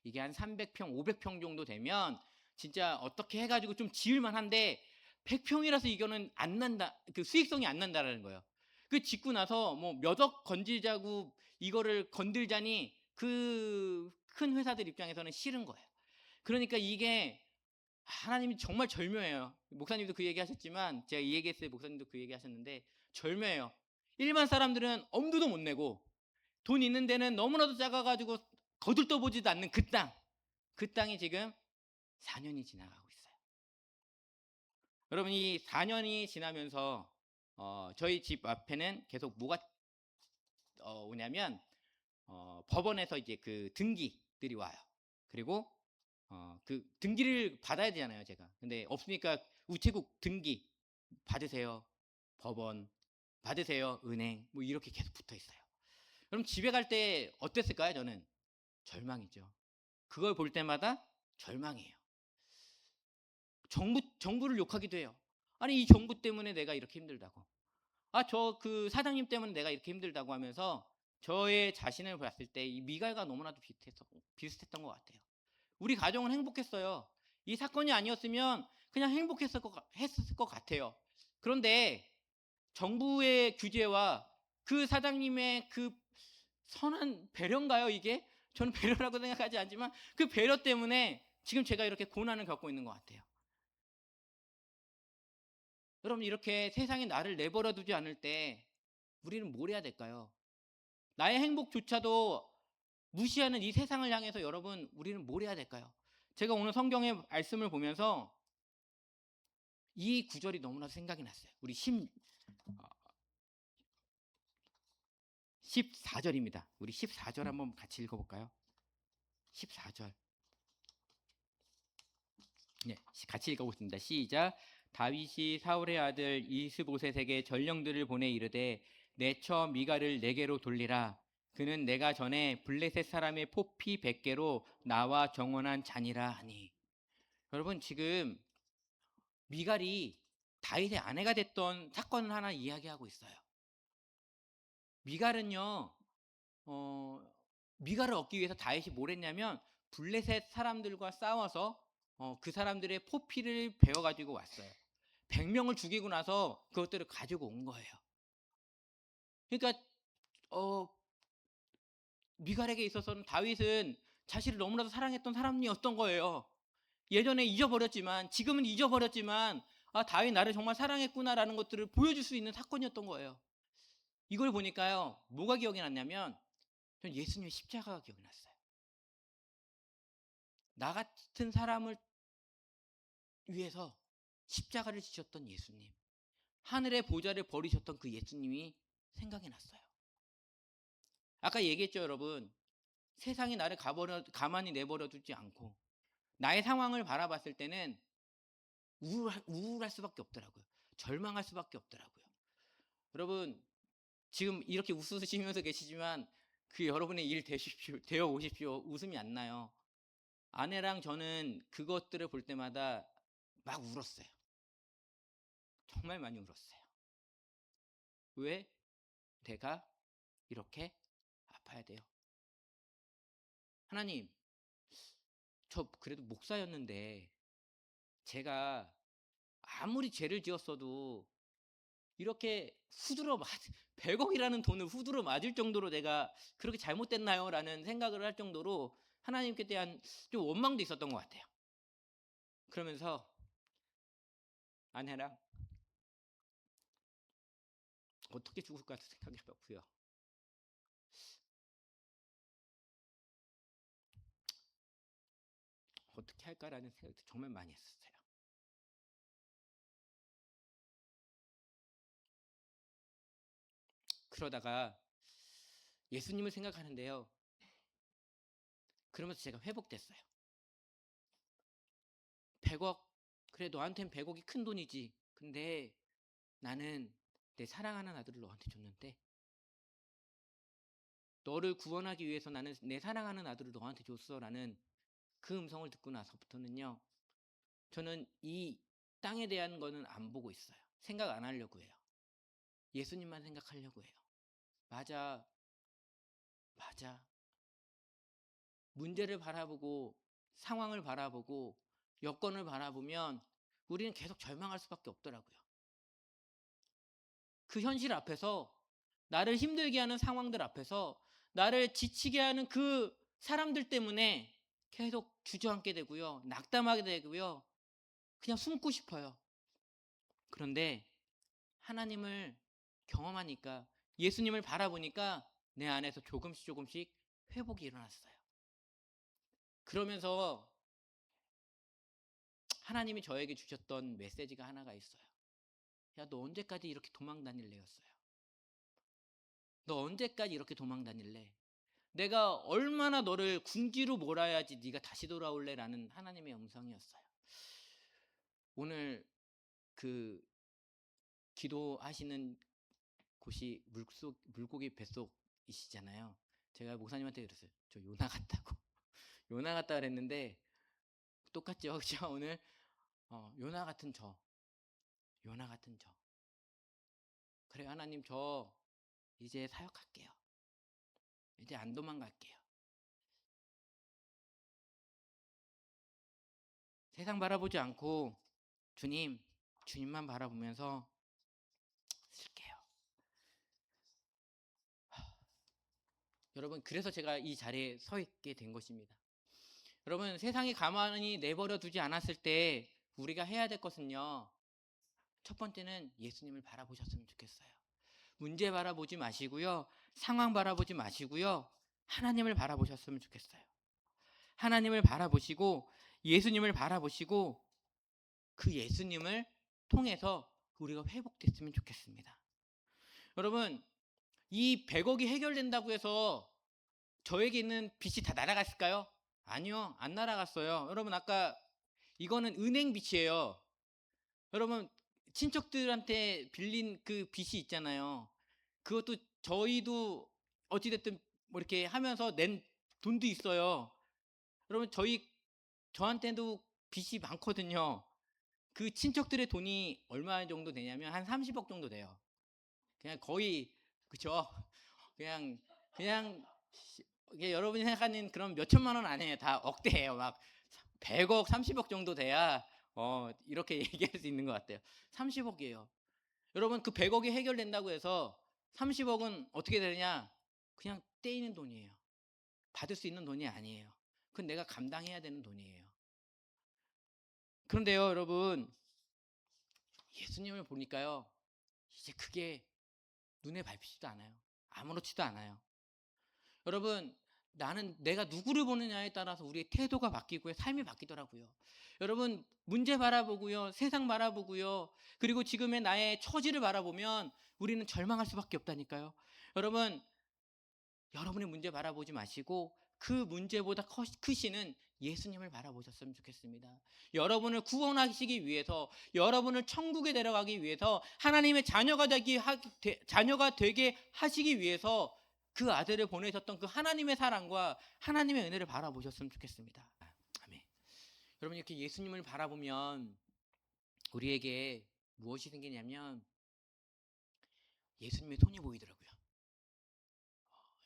이게 한 300평, 500평 정도 되면 진짜 어떻게 해가지고 좀 지을만 한데 100평이라서 이거는 안 난다. 그 수익성이 안 난다라는 거예요. 그 짓고 나서 뭐 몇 억 건질자고 이거를 건들자니 그 큰 회사들 입장에서는 싫은 거예요. 그러니까 이게 하나님이 정말 절묘해요. 목사님도 그 얘기 하셨지만 제가 이 얘기했어요. 목사님도 그 얘기 하셨는데 절묘해요. 일반 사람들은 엄두도 못 내고 돈 있는 데는 너무나도 작아가지고 거들떠보지도 않는 그 땅. 그 땅이 지금 4년이 지나가고 있어요. 여러분, 이 4년이 지나면서 저희 집 앞에는 계속 뭐가 오냐면 법원에서 이제 그 등기들이 와요. 그리고 그 등기를 받아야 되잖아요, 제가. 근데 없으니까 우체국 등기 받으세요. 법원 받으세요. 은행 뭐 이렇게 계속 붙어 있어요. 그럼 집에 갈 때 어땠을까요? 저는 절망이죠. 그걸 볼 때마다 절망이에요. 정부를 욕하기도 해요. 아니, 이 정부 때문에 내가 이렇게 힘들다고. 저 그 사장님 때문에 내가 이렇게 힘들다고 하면서 저의 자신을 봤을 때 이 미갈과 너무나도 비슷했던 것 같아요. 우리 가정은 행복했어요. 이 사건이 아니었으면 그냥 했을 것 같아요. 그런데 정부의 규제와 그 사장님의 그 선한 배려인가요, 이게? 저는 배려라고 생각하지 않지만 그 배려 때문에 지금 제가 이렇게 고난을 겪고 있는 것 같아요. 여러분, 이렇게 세상에 나를 내버려 두지 않을 때 우리는 뭘 해야 될까요? 나의 행복조차도 무시하는 이 세상을 향해서 여러분, 우리는 뭘 해야 될까요? 제가 오늘 성경의 말씀을 보면서 이 구절이 너무나 생각이 났어요. 우리 14절입니다. 우리 14절 한번 같이 읽어볼까요? 14절. 네, 같이 읽어보겠습니다. 시작. 다윗이 사울의 아들 이스보셋에게 전령들을 보내 이르되 내 처 미가를 내게로 돌리라. 그는 내가 전에 블레셋 사람의 포피 100개로 나와 정원한 자니라 하니. 여러분, 지금 미갈이 다윗의 아내가 됐던 사건을 하나 이야기하고 있어요. 미갈은요, 미갈을 얻기 위해서 다윗이 뭘 했냐면 블레셋 사람들과 싸워서 그 사람들의 포피를 베어가지고 왔어요. 100명을 죽이고 나서 그것들을 가지고 온 거예요. 그러니까 미갈에게 있어서는 다윗은 자신을 너무나도 사랑했던 사람이었던 거예요. 예전에 잊어버렸지만, 지금은 잊어버렸지만, 다윗 나를 정말 사랑했구나라는 것들을 보여줄 수 있는 사건이었던 거예요. 이걸 보니까요, 뭐가 기억이 났냐면 전 예수님의 십자가가 기억이 났어요. 나 같은 사람을 위해서 십자가를 지셨던 예수님, 하늘의 보좌를 버리셨던 그 예수님이 생각이 났어요. 아까 얘기했죠, 여러분. 세상이 나를 가만히 내버려 두지 않고 나의 상황을 바라봤을 때는 우울할 수밖에 없더라고요. 절망할 수밖에 없더라고요. 여러분, 지금 이렇게 웃으시면서 계시지만 그 여러분의 일 되어 오십시오. 웃음이 안 나요. 아내랑 저는 그것들을 볼 때마다 막 울었어요. 정말 많이 울었어요. 왜 내가 이렇게 아파야 돼요? 하나님, 저 그래도 목사였는데 제가 아무리 죄를 지었어도 이렇게 100억이라는 돈을 후두로 맞을 정도로 내가 그렇게 잘못됐나요? 라는 생각을 할 정도로 하나님께 대한 좀 원망도 있었던 것 같아요. 그러면서 아내랑 어떻게 죽을까 생각이 해봤고요. 어떻게 할까라는 생각도 정말 많이 했었어요. 그러다가 예수님을 생각하는데요. 그러면서 제가 회복됐어요. 100억, 그래 너한텐 100억이 큰 돈이지. 근데 나는 내 사랑하는 아들을 너한테 줬는데 너를 구원하기 위해서 나는 내 사랑하는 아들을 너한테 줬어라는 그 음성을 듣고 나서부터는요. 저는 이 땅에 대한 거는 안 보고 있어요. 생각 안 하려고 해요. 예수님만 생각하려고 해요. 맞아. 맞아. 문제를 바라보고 상황을 바라보고 여건을 바라보면 우리는 계속 절망할 수밖에 없더라고요. 그 현실 앞에서 나를 힘들게 하는 상황들 앞에서 나를 지치게 하는 그 사람들 때문에 계속 주저앉게 되고요. 낙담하게 되고요. 그냥 숨고 싶어요. 그런데 하나님을 경험하니까 예수님을 바라보니까 내 안에서 조금씩 조금씩 회복이 일어났어요. 그러면서 하나님이 저에게 주셨던 메시지가 하나가 있어요. 야, 너 언제까지 이렇게 도망 다닐래였어요. 너 언제까지 이렇게 도망 다닐래? 내가 얼마나 너를 궁지로 몰아야지 네가 다시 돌아올래라는 하나님의 음성이었어요. 오늘 그 기도하시는 곳이 물고기 뱃속이시잖아요. 제가 목사님한테 그랬어요. 저 요나 같다고. 요나 같다 그랬는데 똑같죠, 그죠? 오늘 요나 같은 저, 요나 같은 저. 그래 하나님 저 이제 사역할게요. 이제 안 도망갈게요. 세상 바라보지 않고 주님만 바라보면서 쓸게요. 여러분 그래서 제가 이 자리에 서 있게 된 것입니다. 여러분 세상이 가만히 내버려 두지 않았을 때 우리가 해야 될 것은요. 첫 번째는 예수님을 바라보셨으면 좋겠어요. 문제 바라보지 마시고요. 상황 바라보지 마시고요. 하나님을 바라보셨으면 좋겠어요. 하나님을 바라보시고 예수님을 바라보시고 그 예수님을 통해서 우리가 회복됐으면 좋겠습니다. 여러분 이 100억이 해결된다고 해서 저에게 있는 빚이 다 날아갔을까요? 아니요, 안 날아갔어요. 여러분 아까 이거는 은행 빚이에요. 여러분 친척들한테 빌린 그 빚이 있잖아요. 그것도 저희도 어찌됐든 뭐 이렇게 하면서 낸 돈도 있어요. 여러분 저한테도 빚이 많거든요. 그 친척들의 돈이 얼마 정도 되냐면 한 30억 정도 돼요. 그냥 거의 그쵸? 그냥 그냥 이게 여러분이 생각하는 그런 몇 천만 원 아니에요. 다 억대예요. 막 100억, 30억 정도 돼야 이렇게 얘기할 수 있는 것 같아요. 30억이에요. 여러분 그 100억이 해결된다고 해서 30억은 어떻게 되느냐? 그냥 떼이는 돈이에요. 받을 수 있는 돈이 아니에요. 그건 내가 감당해야 되는 돈이에요. 그런데요, 여러분 예수님을 보니까요. 이제 그게 눈에 밟히지도 않아요. 아무렇지도 않아요. 여러분 나는 내가 누구를 보느냐에 따라서 우리의 태도가 바뀌고요. 삶이 바뀌더라고요. 여러분 문제 바라보고요. 세상 바라보고요. 그리고 지금의 나의 처지를 바라보면 우리는 절망할 수밖에 없다니까요. 여러분 여러분의 문제 바라보지 마시고 그 문제보다 크시는 예수님을 바라보셨으면 좋겠습니다. 여러분을 구원하시기 위해서 여러분을 천국에 데려가기 위해서 하나님의 자녀가 되게 하시기 위해서 그 아들을 보내셨던 그 하나님의 사랑과 하나님의 은혜를 바라보셨으면 좋겠습니다. 아멘. 여러분 이렇게 예수님을 바라보면 우리에게 무엇이 생기냐면 예수님의 손이 보이더라고요.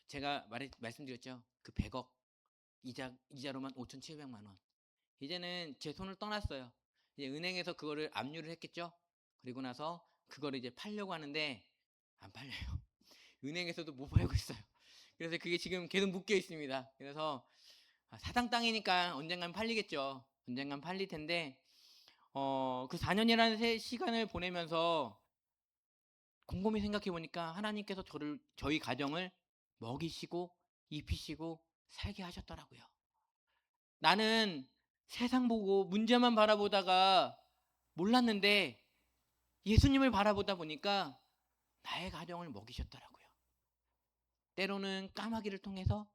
제가 말씀드렸죠. 그 100억 이자로만 5,700만 원. 이제는 제 손을 떠났어요. 이제 은행에서 그거를 압류를 했겠죠. 그리고 나서 그거를 이제 팔려고 하는데 안 팔려요. 은행에서도 못 팔고 있어요. 그래서 그게 지금 계속 묶여 있습니다. 그래서 사당 땅이니까 언젠간 팔리겠죠. 언젠간 팔릴 텐데 그 4년이라는 시간을 보내면서 곰곰이 생각해 보니까 하나님께서 저희 가정을 먹이시고 입히시고 살게 하셨더라고요. 나는 세상 보고 문제만 바라보다가 몰랐는데 예수님을 바라보다 보니까 나의 가정을 먹이셨더라고요. 때로는 까마귀를 통해서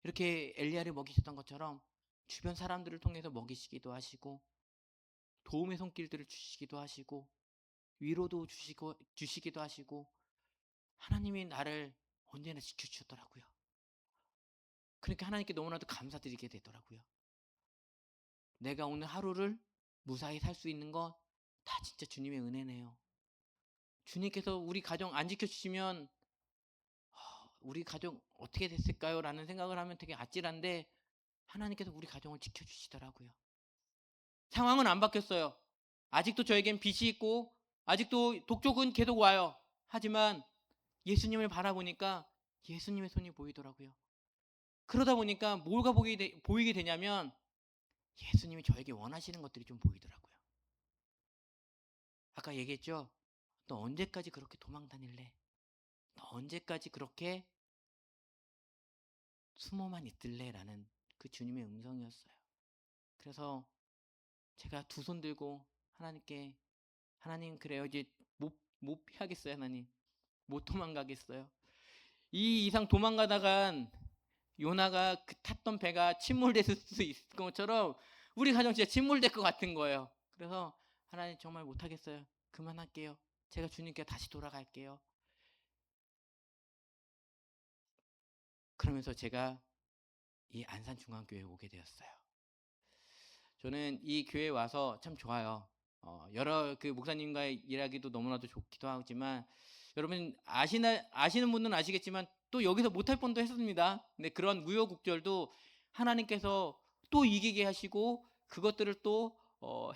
이렇게 엘리야를 먹이셨던 것처럼 주변 사람들을 통해서 먹이시기도 하시고 도움의 손길들을 주시기도 하시고 위로도 주시기도 하시고 하나님이 나를 언제나 지켜주셨더라고요. 그러니까 하나님께 너무나도 감사드리게 되더라고요. 내가 오늘 하루를 무사히 살 수 있는 거 다 진짜 주님의 은혜네요. 주님께서 우리 가정 안 지켜주시면 우리 가정 어떻게 됐을까요? 라는 생각을 하면 되게 아찔한데 하나님께서 우리 가정을 지켜주시더라고요. 상황은 안 바뀌었어요. 아직도 저에겐 빚이 있고 아직도 독촉은 계속 와요. 하지만 예수님을 바라보니까 예수님의 손이 보이더라고요. 그러다 보니까 뭐가 보이게 되냐면 예수님이 저에게 원하시는 것들이 좀 보이더라고요. 아까 얘기했죠? 너 언제까지 그렇게 도망 다닐래? 너 언제까지 그렇게 숨어만 있을래? 라는 그 주님의 음성이었어요. 그래서 제가 두 손 들고 하나님께 하나님 그래요. 이제 못 피하겠어요. 하나님. 못 도망가겠어요. 이 이상 도망가다간 요나가 그 탔던 배가 침몰됐을 수 있을 것처럼 우리 가정 진짜 침몰될 것 같은 거예요. 그래서 하나님 정말 못하겠어요. 그만할게요. 제가 주님께 다시 돌아갈게요. 그러면서 제가 이 안산중앙교회에 오게 되었어요. 저는 이 교회에 와서 참 좋아요. 여러 그 목사님과의 일하기도 너무나도 좋기도 하지만 여러분 아시는 분은 아시겠지만 또 여기서 못할 뻔도 했습니다. 근데 그런 우여곡절도 하나님께서 또 이기게 하시고 그것들을 또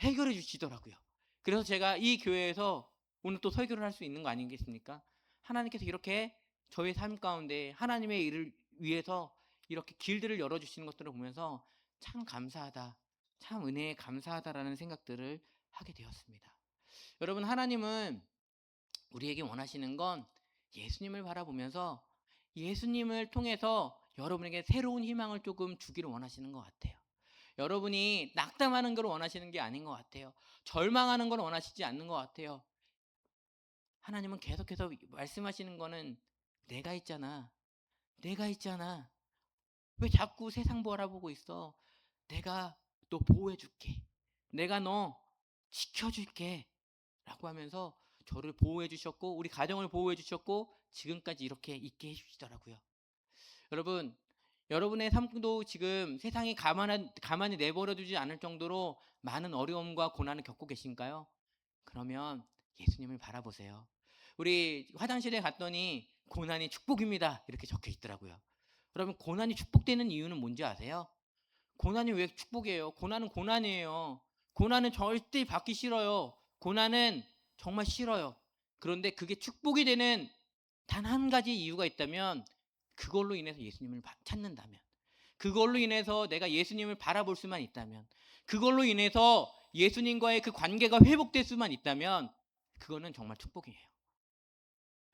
해결해 주시더라고요. 그래서 제가 이 교회에서 오늘 또 설교를 할 수 있는 거 아니겠습니까? 하나님께서 이렇게 저의 삶 가운데 하나님의 일을 위해서 이렇게 길들을 열어주시는 것들을 보면서 참 감사하다. 참 은혜에 감사하다라는 생각들을 하게 되었습니다. 여러분 하나님은 우리에게 원하시는 건 예수님을 바라보면서 예수님을 통해서 여러분에게 새로운 희망을 조금 주기를 원하시는 것 같아요. 여러분이 낙담하는 걸 원하시는 게 아닌 것 같아요. 절망하는 걸 원하시지 않는 것 같아요. 하나님은 계속해서 말씀하시는 거는 내가 있잖아. 내가 있잖아. 왜 자꾸 세상 바라보고 있어? 내가 너 보호해 줄게. 내가 너 지켜줄게. 라고 하면서 저를 보호해 주셨고 우리 가정을 보호해 주셨고 지금까지 이렇게 있게 해주시더라고요. 여러분 여러분의 삶도 지금 세상이 가만히 내버려 두지 않을 정도로 많은 어려움과 고난을 겪고 계신가요? 그러면 예수님을 바라보세요. 우리 화장실에 갔더니 고난이 축복입니다. 이렇게 적혀 있더라고요. 여러분 고난이 축복되는 이유는 뭔지 아세요? 고난이 왜 축복이에요? 고난은 고난이에요. 고난은 절대 받기 싫어요. 고난은 정말 싫어요. 그런데 그게 축복이 되는 단 한 가지 이유가 있다면 그걸로 인해서 예수님을 찾는다면 그걸로 인해서 내가 예수님을 바라볼 수만 있다면 그걸로 인해서 예수님과의 그 관계가 회복될 수만 있다면 그거는 정말 축복이에요.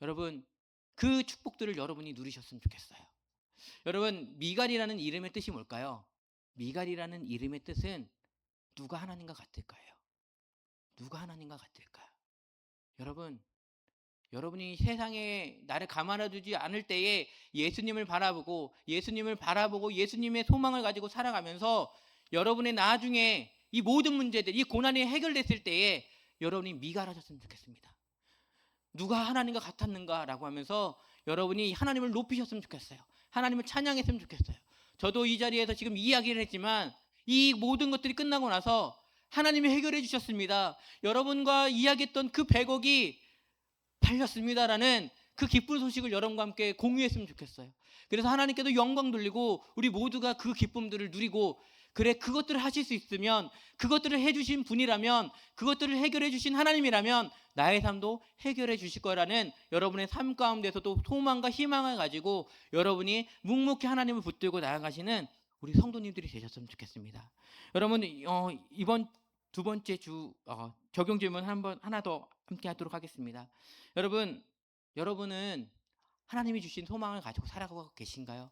여러분 그 축복들을 여러분이 누리셨으면 좋겠어요. 여러분 미갈이라는 이름의 뜻이 뭘까요? 미갈이라는 이름의 뜻은 누가 하나님과 같을까요? 누가 하나님과 같을까요? 여러분 여러분이 세상에 나를 가만히 두지 않을 때에 예수님을 바라보고 예수님의 소망을 가지고 살아가면서 여러분의 나중에 이 모든 문제들 이 고난이 해결됐을 때에 여러분이 미갈하셨으면 좋겠습니다. 누가 하나님과 같았는가라고 하면서 여러분이 하나님을 높이셨으면 좋겠어요. 하나님을 찬양했으면 좋겠어요. 저도 이 자리에서 지금 이야기를 했지만 이 모든 것들이 끝나고 나서 하나님이 해결해 주셨습니다. 여러분과 이야기했던 그 100억이 팔렸습니다라는 그 기쁜 소식을 여러분과 함께 공유했으면 좋겠어요. 그래서 하나님께도 영광 돌리고 우리 모두가 그 기쁨들을 누리고 그래 그것들을 하실 수 있으면 그것들을 해주신 분이라면 그것들을 해결해 주신 하나님이라면 나의 삶도 해결해 주실 거라는 여러분의 삶 가운데서도 소망과 희망을 가지고 여러분이 묵묵히 하나님을 붙들고 나아가시는 우리 성도님들이 되셨으면 좋겠습니다. 여러분 이번 두 번째 주 적용 질문 하나 더 함께 하도록 하겠습니다. 여러분은 하나님이 주신 소망을 가지고 살아가고 계신가요?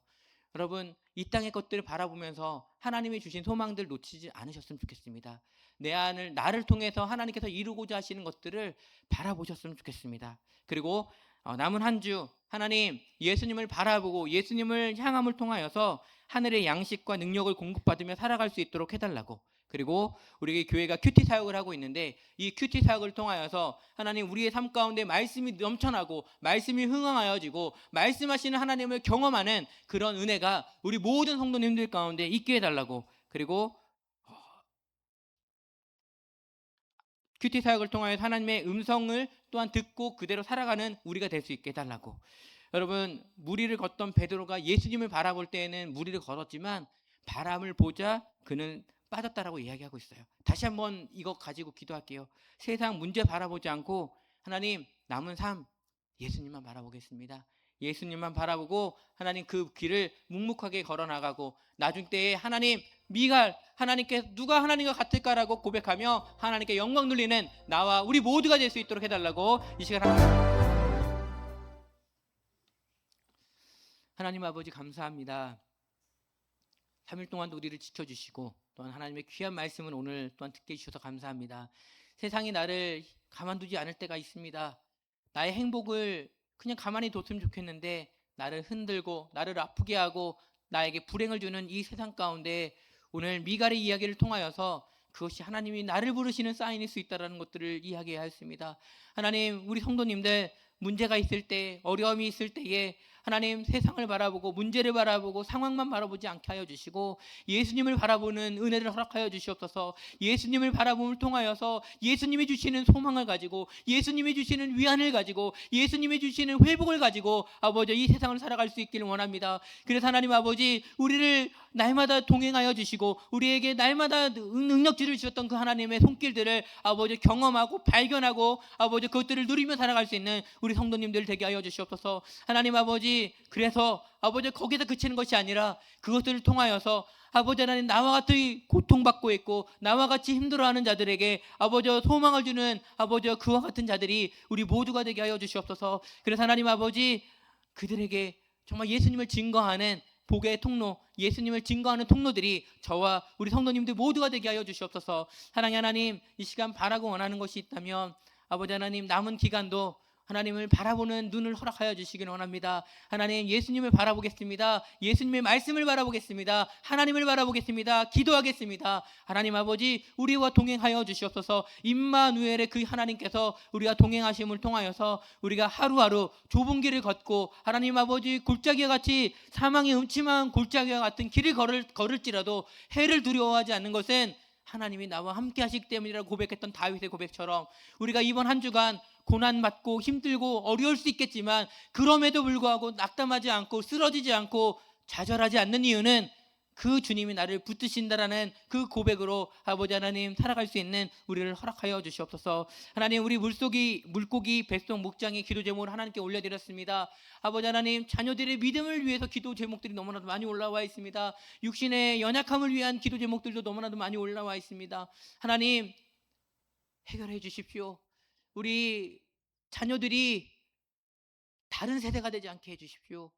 여러분 이 땅의 것들을 바라보면서 하나님이 주신 소망들 놓치지 않으셨으면 좋겠습니다. 나를 통해서 하나님께서 이루고자 하시는 것들을 바라보셨으면 좋겠습니다. 그리고 남은 한 주 하나님 예수님을 바라보고 예수님을 향함을 통하여서 하늘의 양식과 능력을 공급받으며 살아갈 수 있도록 해달라고 그리고 우리 교회가 큐티 사역을 하고 있는데 이 큐티 사역을 통하여서 하나님 우리의 삶 가운데 말씀이 넘쳐나고 말씀이 흥황하여지고 말씀하시는 하나님을 경험하는 그런 은혜가 우리 모든 성도님들 가운데 있게 해달라고, 그리고 큐티 사역을 통하여 하나님의 음성을 또한 듣고 그대로 살아가는 우리가 될 수 있게 해달라고. 여러분, 무리를 걷던 베드로가 예수님을 바라볼 때에는 무리를 걸었지만 바람을 보자 그는 빠졌다라고 이야기하고 있어요. 다시 한번 이거 가지고 기도할게요. 세상 문제 바라보지 않고 하나님 남은 삶 예수님만 바라보겠습니다. 예수님만 바라보고 하나님 그 길을 묵묵하게 걸어나가고 나중 때에 하나님 미갈 하나님께 누가 하나님과 같을까라고 고백하며 하나님께 영광 돌리는 나와 우리 모두가 될 수 있도록 해달라고 이 시간 하나님 아버지 감사합니다. 3일 동안도 우리를 지켜주시고 또한 하나님의 귀한 말씀을 오늘 또한 듣게 해주셔서 감사합니다. 세상이 나를 가만두지 않을 때가 있습니다. 나의 행복을 그냥 가만히 뒀으면 좋겠는데 나를 흔들고 나를 아프게 하고 나에게 불행을 주는 이 세상 가운데 오늘 미갈의 이야기를 통하여서 그것이 하나님이 나를 부르시는 사인일 수 있다는 것들을 이야기해야 했습니다. 하나님 우리 성도님들 문제가 있을 때 어려움이 있을 때에 하나님 세상을 바라보고 문제를 바라보고 상황만 바라보지 않게 하여 주시고 예수님을 바라보는 은혜를 허락하여 주시옵소서. 예수님을 바라봄을 통하여서 예수님이 주시는 소망을 가지고 예수님이 주시는 위안을 가지고 예수님이 주시는 회복을 가지고 아버지 이 세상을 살아갈 수 있기를 원합니다. 그래서 하나님 아버지 우리를 날마다 동행하여 주시고 우리에게 날마다 능력치를 주셨던 그 하나님의 손길들을 아버지 경험하고 발견하고 아버지 그것들을 누리며 살아갈 수 있는 우리 성도님들 되게 하여 주시옵소서. 하나님 아버지 그래서 아버지 거기서 그치는 것이 아니라 그것들을 통하여서 아버지 하나님 나와 같이 고통받고 있고 나와 같이 힘들어하는 자들에게 아버지 소망을 주는 아버지 그와 같은 자들이 우리 모두가 되게 하여 주시옵소서. 그래서 하나님 아버지 그들에게 정말 예수님을 증거하는 복의 통로, 예수님을 증거하는 통로들이 저와 우리 성도님들 모두가 되게 하여 주시옵소서. 사랑의 하나님 이 시간 바라고 원하는 것이 있다면 아버지 하나님 남은 기간도 하나님을 바라보는 눈을 허락하여 주시기를 원합니다. 하나님 예수님을 바라보겠습니다. 예수님의 말씀을 바라보겠습니다. 하나님을 바라보겠습니다. 기도하겠습니다. 하나님 아버지 우리와 동행하여 주시옵소서. 임마누엘의 그 하나님께서 우리와 동행하심을 통하여서 우리가 하루하루 좁은 길을 걷고 하나님 아버지 골짜기와 같이 사망의 음침한 골짜기와 같은 길을 걸을지라도 해를 두려워하지 않는 것은 하나님이 나와 함께 하시기 때문이라고 고백했던 다윗의 고백처럼 우리가 이번 한 주간 고난받고 힘들고 어려울 수 있겠지만 그럼에도 불구하고 낙담하지 않고 쓰러지지 않고 좌절하지 않는 이유는 그 주님이 나를 붙드신다라는 그 고백으로 아버지 하나님 살아갈 수 있는 우리를 허락하여 주시옵소서. 하나님 우리 물고기 뱃속 목장의 기도 제목을 하나님께 올려드렸습니다. 아버지 하나님 자녀들의 믿음을 위해서 기도 제목들이 너무나도 많이 올라와 있습니다. 육신의 연약함을 위한 기도 제목들도 너무나도 많이 올라와 있습니다. 하나님 해결해 주십시오. 우리 자녀들이 다른 세대가 되지 않게 해주십시오.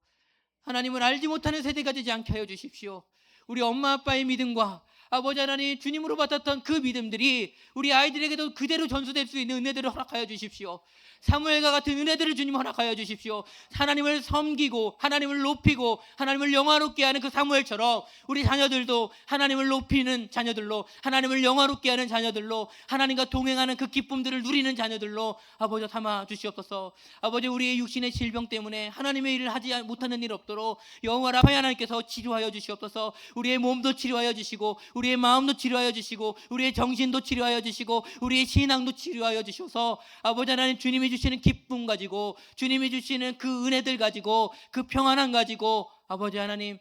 하나님을 알지 못하는 세대가 되지 않게 하여 주십시오. 우리 엄마 아빠의 믿음과 아버지 하나님 주님으로 받았던 그 믿음들이 우리 아이들에게도 그대로 전수될 수 있는 은혜들을 허락하여 주십시오. 사무엘과 같은 은혜들을 주님 허락하여 주십시오. 하나님을 섬기고 하나님을 높이고 하나님을 영화롭게 하는 그 사무엘처럼 우리 자녀들도 하나님을 높이는 자녀들로 하나님을 영화롭게 하는 자녀들로 하나님과 동행하는 그 기쁨들을 누리는 자녀들로 아버지 삼아 주시옵소서. 아버지 우리의 육신의 질병 때문에 하나님의 일을 하지 못하는 일 없도록 영원한 하나님께서 치료하여 주시옵소서. 우리의 몸도 치료하여 주시고 우리의 마음도 치료하여 주시고 우리의 정신도 치료하여 주시고 우리의 신앙도 치료하여 주셔서 아버지 하나님 주님이 주시는 기쁨 가지고 주님이 주시는 그 은혜들 가지고 그 평안함 가지고 아버지 하나님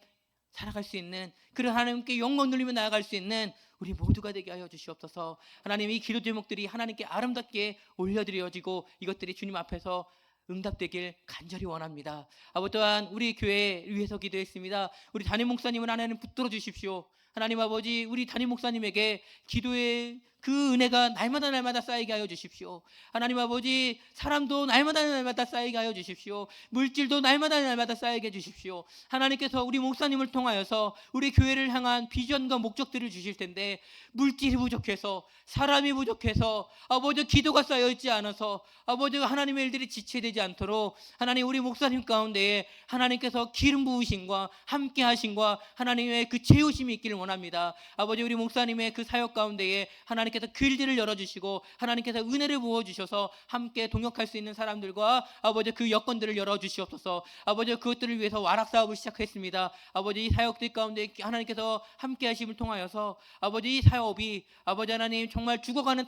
살아갈 수 있는 그런 하나님께 영광 돌리며 나아갈 수 있는 우리 모두가 되게 하여 주시옵소서. 하나님 이 기도 제목들이 하나님께 아름답게 올려드려지고 이것들이 주님 앞에서 응답되길 간절히 원합니다. 아버지 또한 우리 교회 위해서 기도했습니다. 우리 담임 목사님을 하나님 붙들어 주십시오. 하나님 아버지 우리 담임 목사님에게 기도의 그 은혜가 날마다 날마다 쌓이게 하여 주십시오. 하나님 아버지, 사람도 날마다 날마다 쌓이게 하여 주십시오. 물질도 날마다 날마다 쌓이게 해 주십시오. 하나님께서 우리 목사님을 통하여서 우리 교회를 향한 비전과 목적들을 주실 텐데, 물질이 부족해서, 사람이 부족해서, 아버지 기도가 쌓여있지 않아서, 아버지 하나님의 일들이 지체되지 않도록 하나님 우리 목사님 가운데에 하나님께서 기름 부으심과 함께 하심과 하나님의 그 채우심이 있기를 원합니다. 아버지 우리 목사님의 그 사역 가운데에 하나님께서 길들을 열어주시고 하나님께서 은혜를 부어주셔서 함께 동역할 수 있는 사람들과 아버지 그 여건들을 열어주시옵소서. 아버지 그것들을 위해서 와락사업을 시작했습니다. 아버지 이 사역들 가운데 하나님께서 함께 하심을 통하여서 아버지 이 사업이 아버지 하나님 정말 죽어가는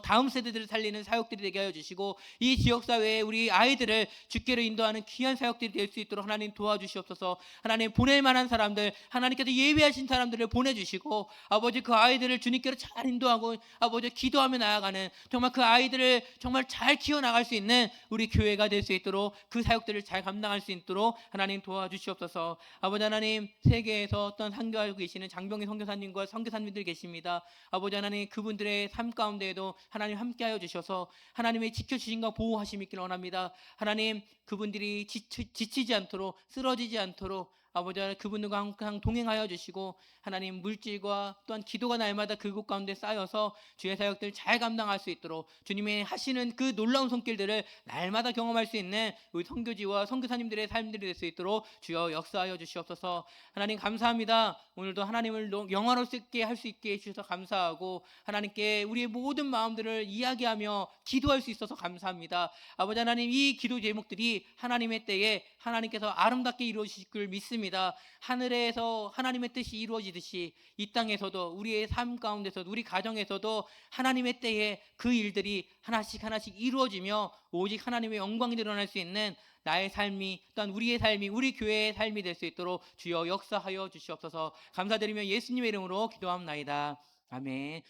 다음 세대들을 살리는 사역들이 되게 하여 주시고, 이 지역사회에 우리 아이들을 주께로 인도하는 귀한 사역들이 될 수 있도록 하나님 도와주시옵소서. 하나님 보낼 만한 사람들, 하나님께서 예비하신 사람들을 보내주시고 아버지 그 아이들을 주님께로 잘 인도하고 아버지 기도하며 나아가는, 정말 그 아이들을 정말 잘 키워나갈 수 있는 우리 교회가 될 수 있도록, 그 사역들을 잘 감당할 수 있도록 하나님 도와주시옵소서. 아버지 하나님, 세계에서 어떤 선교하고 계시는 장병희 선교사님과 선교사님들 계십니다. 아버지 하나님, 그분들의 삶 가운데에도 하나님 함께하여 주셔서 하나님의 지켜주심과 보호하심이 있기를 원합니다. 하나님, 그분들이 지치지 않도록, 쓰러지지 않도록 아버지 하나님, 그분들과 항상 동행하여 주시고 하나님 물질과 또한 기도가 날마다 그곳 가운데 쌓여서 주의 사역들 잘 감당할 수 있도록, 주님의 하시는 그 놀라운 손길들을 날마다 경험할 수 있는 우리 선교지와 선교사님들의 삶들이 될 수 있도록 주여 역사하여 주시옵소서. 하나님 감사합니다. 오늘도 하나님을 영화롭게 할 수 있게 해주셔서 감사하고, 하나님께 우리의 모든 마음들을 이야기하며 기도할 수 있어서 감사합니다. 아버지 하나님, 이 기도 제목들이 하나님의 때에 하나님께서 아름답게 이루어지실 줄 믿습니다. 하늘에서 하나님의 뜻이 이루어지듯이 이 땅에서도, 우리의 삶 가운데서도, 우리 가정에서도 하나님의 때에 그 일들이 하나씩 하나씩 이루어지며 오직 하나님의 영광이 드러날 수 있는 나의 삶이, 또한 우리의 삶이, 우리 교회의 삶이 될 수 있도록 주여 역사하여 주시옵소서. 감사드리며 예수님의 이름으로 기도합나이다. 아멘.